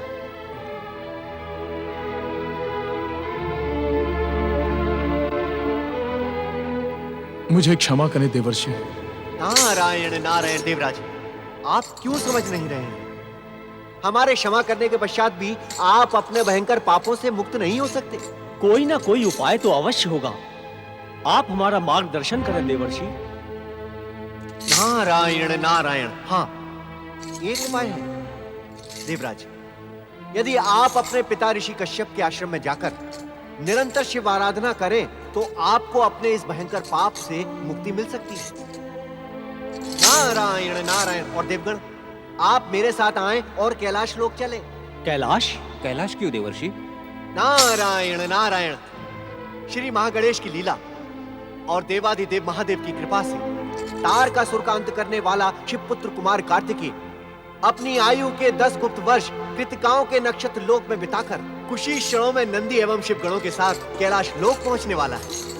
मुझे क्षमा करें देवर्षि। नारायण नारायण। देवराज, आप क्यों समझ नहीं रहे हैं? हमारे क्षमा करने के पश्चात भी आप अपने भयंकर पापों से मुक्त नहीं हो सकते। कोई ना कोई उपाय तो अवश्य होगा। आप हमारा मार्गदर्शन करें देवर्षि। नारायण नारायण। हाँ, एक उपाय है देवराज। यदि आप अपने पिता ऋषि कश्यप के आश्रम में जाकर निरंतर शिव आराधना करें तो आपको अपने इस भयंकर पाप से मुक्ति मिल सकती है। नारायण नारायण। और देवगण, आप मेरे साथ आएं और कैलाश लोक चलें। कैलाश? कैलाश क्यों देवर्षि? नारायण नारायण। श्री महागणेश की लीला और देवादिदेव महादेव की कृपा से तारकासुर का अंत करने वाला शिवपुत्र कुमार कार्तिकेय अपनी आयु के 10 गुप्त वर्ष कृतिकाओं के नक्षत्र लोक में बिताकर कुछ ही क्षणों में नंदी एवं शिवगणों के साथ कैलाश लोक पहुंचने वाला है।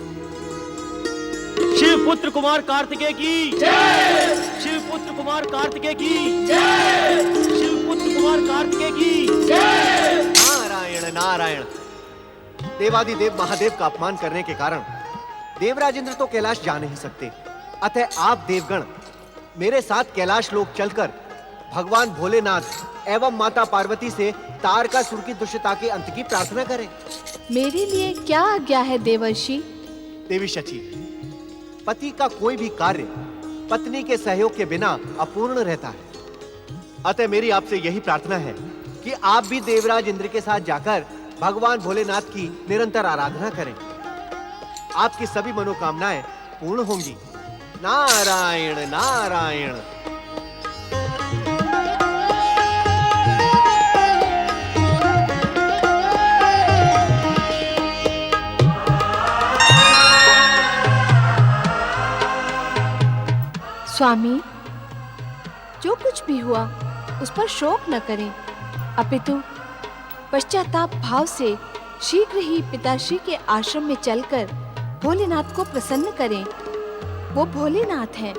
शिव पुत्र कुमार कार्तिकेय की जय। शिव पुत्र कुमार कार्तिकेय की जय। शिव पुत्र कुमार कार्तिकेय की जय। नारायण नारायण। देवादिदेव महादेव का अपमान करने के कारण देवराज इंद्र तो कैलाश जा नहीं सकते। अतः आप देवगण मेरे साथ कैलाश लोक चलकर भगवान भोलेनाथ एवं माता पार्वती से तारकासुर की दुष्टता के अंत की प्रार्थना करें। मेरे लिए क्या आज्ञा है देवर्षि? देवी शची, पति का कोई भी कार्य पत्नी के सहयोग के बिना अपूर्ण रहता है। अतः मेरी आपसे यही प्रार्थना है कि आप भी देवराज इंद्र के साथ जाकर भगवान भोलेनाथ की निरंतर आराधना करें। आपकी सभी मनोकामनाएं पूर्ण होंगी। नारायण नारायण। स्वामी, जो कुछ भी हुआ उस पर शोक न करें, अपितु पश्चाताप भाव से शीघ्र ही पिताश्री के आश्रम में चलकर भोलेनाथ को प्रसन्न करें। वो भोलेनाथ हैं,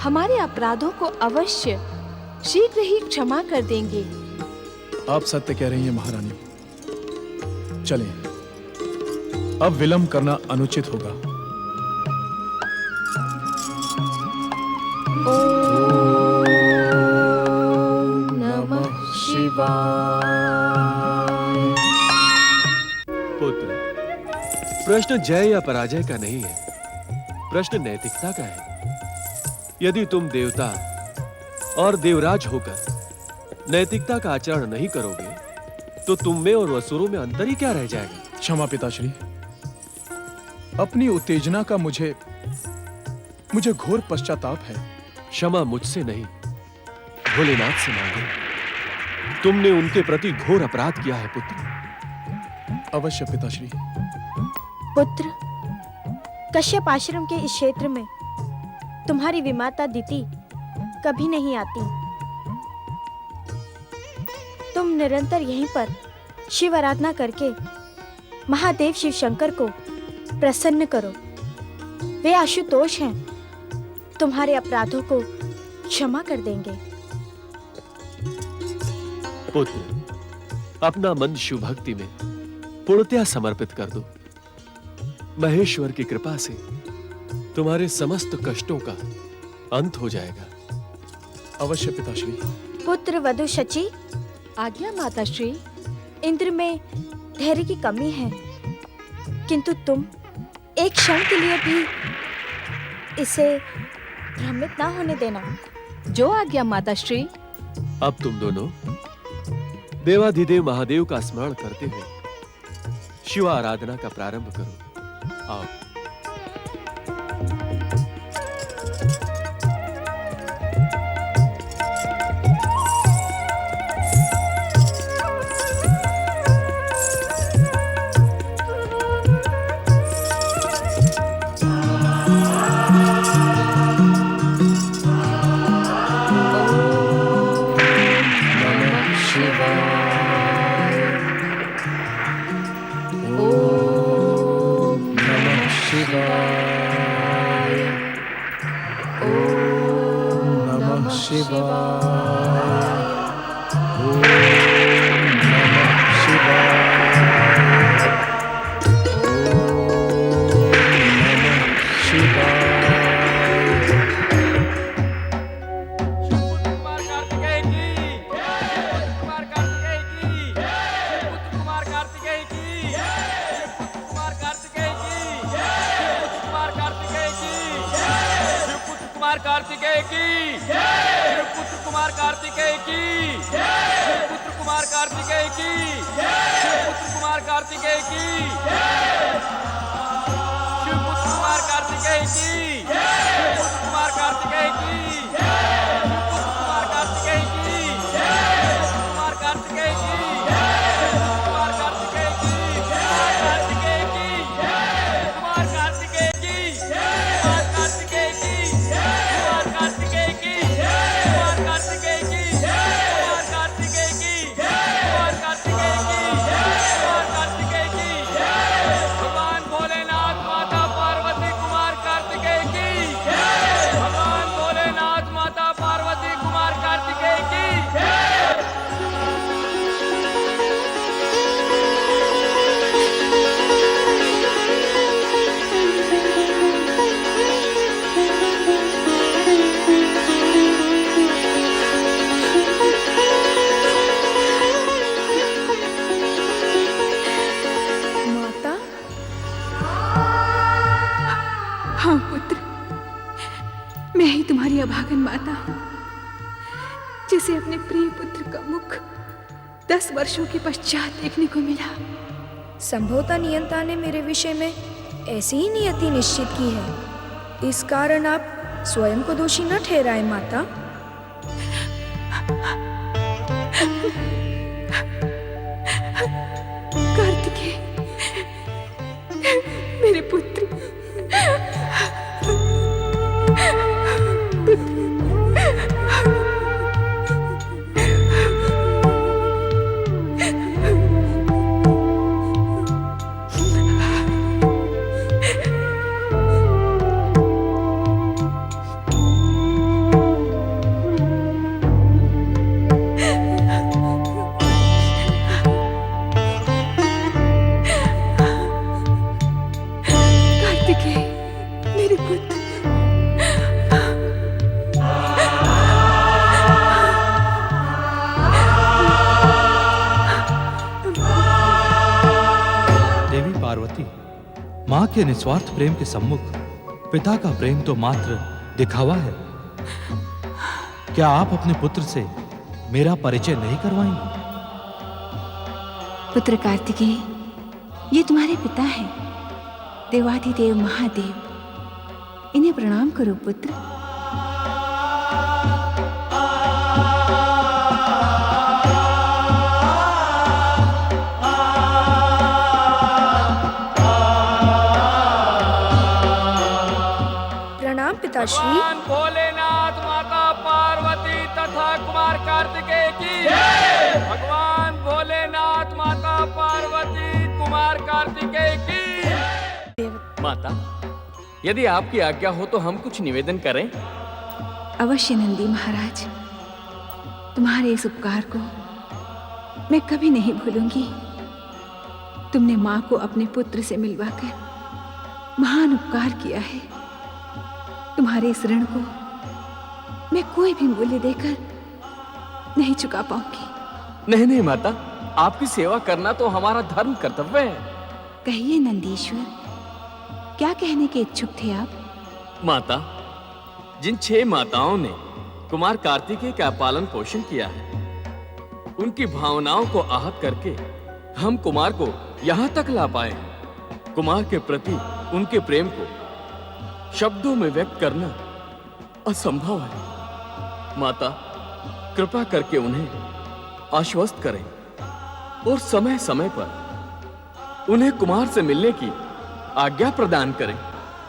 हमारे अपराधों को अवश्य शीघ्र ही क्षमा कर देंगे। आप सत्य कह रही हैं महारानी। चलें, अब विलंब करना अनुचित होगा। पुत्र, प्रश्न जय या पराजय का नहीं है, प्रश्न नैतिकता का है। यदि तुम देवता और देवराज होकर नैतिकता का आचरण नहीं करोगे तो तुम में और असुरों में अंतर ही क्या रह जाएगा? क्षमा पिताश्री, अपनी उत्तेजना का मुझे घोर पश्चाताप है। क्षमा मुझसे नहीं, भोलेनाथ से मांगे। तुमने उनके प्रति घोर अपराध किया है पुत्र। अवश्य पिताश्री। पुत्र, कश्यप आश्रम के इस क्षेत्र में तुम्हारी विमाता दिति कभी नहीं आती। तुम निरंतर यहीं पर शिव आराधना करके महादेव शिव शंकर को प्रसन्न करो। वे आशुतोष हैं, तुम्हारे अपराधों को क्षमा कर देंगे। पुत्र, अपना मन शिव भक्ति में पूर्णतया समर्पित कर दो। महेश्वर की कृपा से तुम्हारे समस्त कष्टों का अंत हो जाएगा। अवश्य पिताश्री। पुत्र वधु शची। आज्ञा माताश्री। इंद्र में धैर्य की कमी है, किंतु तुम एक क्षण के लिए भी इसे भ्रमित ना होने देना। जो आज्ञा माताश्री। अब तुम दोनों देवाधिदेव महादेव का स्मरण करते हुए शिव आराधना का प्रारंभ करो। आओ। कार्तिकेय की, शिवपुत्र कुमार कार्तिकेय की, शिवपुत्र कुमार कार्तिकेय की, शिवपुत्र कुमार कार्तिकेय की, शिवपुत्र कुमार कार्तिकेय की, शिवपुत्र कुमार कार्तिकेय की, शिवपुत्र कुमार कार्तिकेय की, कुमार कार्तिकेय की, कुमार कार्तिकेय की, कुमार कार्तिकेय की, कुमार कार्तिकेय की, कुमार कार्तिकेय की, कुमार कार्तिकेय की, कुमार कार्तिकेय की, कुमार कार्तिकेय की, कुमार कार्तिकेय की, कुमार कार्तिकेय की, भगवान भोलेनाथ माता पार्वती कुमार कार्तिकेय की, भगवान भोलेनाथ माता पार्वती कुमार कार्तिकेय की। माता? हाँ पुत्र, मैं ही तुम्हारी अभागन माता हूँ, जिसे अपने प्रिय पुत्र का मुख 10 वर्षों के पश्चात देखने को मिला। संभवतः नियंता ने मेरे विषय में ऐसी ही नियति निश्चित की है। इस कारण आप स्वयं को दोषी न ठहराए माता। कार्तिकेय, मेरे पुत्र, मां के निस्वार्थ प्रेम के सम्मुख पिता का प्रेम तो मात्र दिखावा है। क्या आप अपने पुत्र से मेरा परिचय नहीं करवाएंगे? पुत्र कार्तिकेय, ये तुम्हारे पिता हैं, देवाधिदेव महादेव। इन्हें प्रणाम करो पुत्र। पिताश्री। भगवान भोलेनाथ, माता पार्वती तथा कुमार कार्तिकेय की जय। भगवान भोलेनाथ, माता पार्वती, कुमार कार्तिकेय की। माता, यदि आपकी आज्ञा हो तो हम कुछ निवेदन करें? अवश्य नंदी महाराज, तुम्हारे इस उपकार को मैं कभी नहीं भूलूंगी। तुमने मां को अपने पुत्र से मिलवाकर महान उपकार किया है। तुम्हारे इस ऋण को मैं कोई भी मूल्य देकर नहीं चुका पाऊंगी। नहीं नहीं माता, आपकी सेवा करना तो हमारा धर्म कर्तव्य है। कहिए नंदीश्वर, क्या कहने के इच्छुक थे आप? माता, जिन 6 माताओं ने कुमार कार्तिकेय का पालन पोषण किया है, उनकी भावनाओं को आहत करके हम कुमार को यहाँ तक ला पाए हैं। कुमार के प्रति उनके प्रेम को शब्दों में व्यक्त करना असंभव है। माता, कृपा करके उन्हें आश्वस्त करें और समय समय पर उन्हें कुमार से मिलने की आज्ञा प्रदान करें।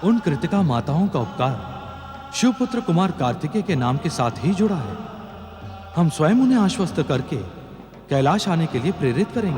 उन कृतिका माताओं का उपकार शिवपुत्र कुमार कार्तिकेय के नाम के साथ ही जुड़ा है। हम स्वयं उन्हें आश्वस्त करके कैलाश आने के लिए प्रेरित करेंगे।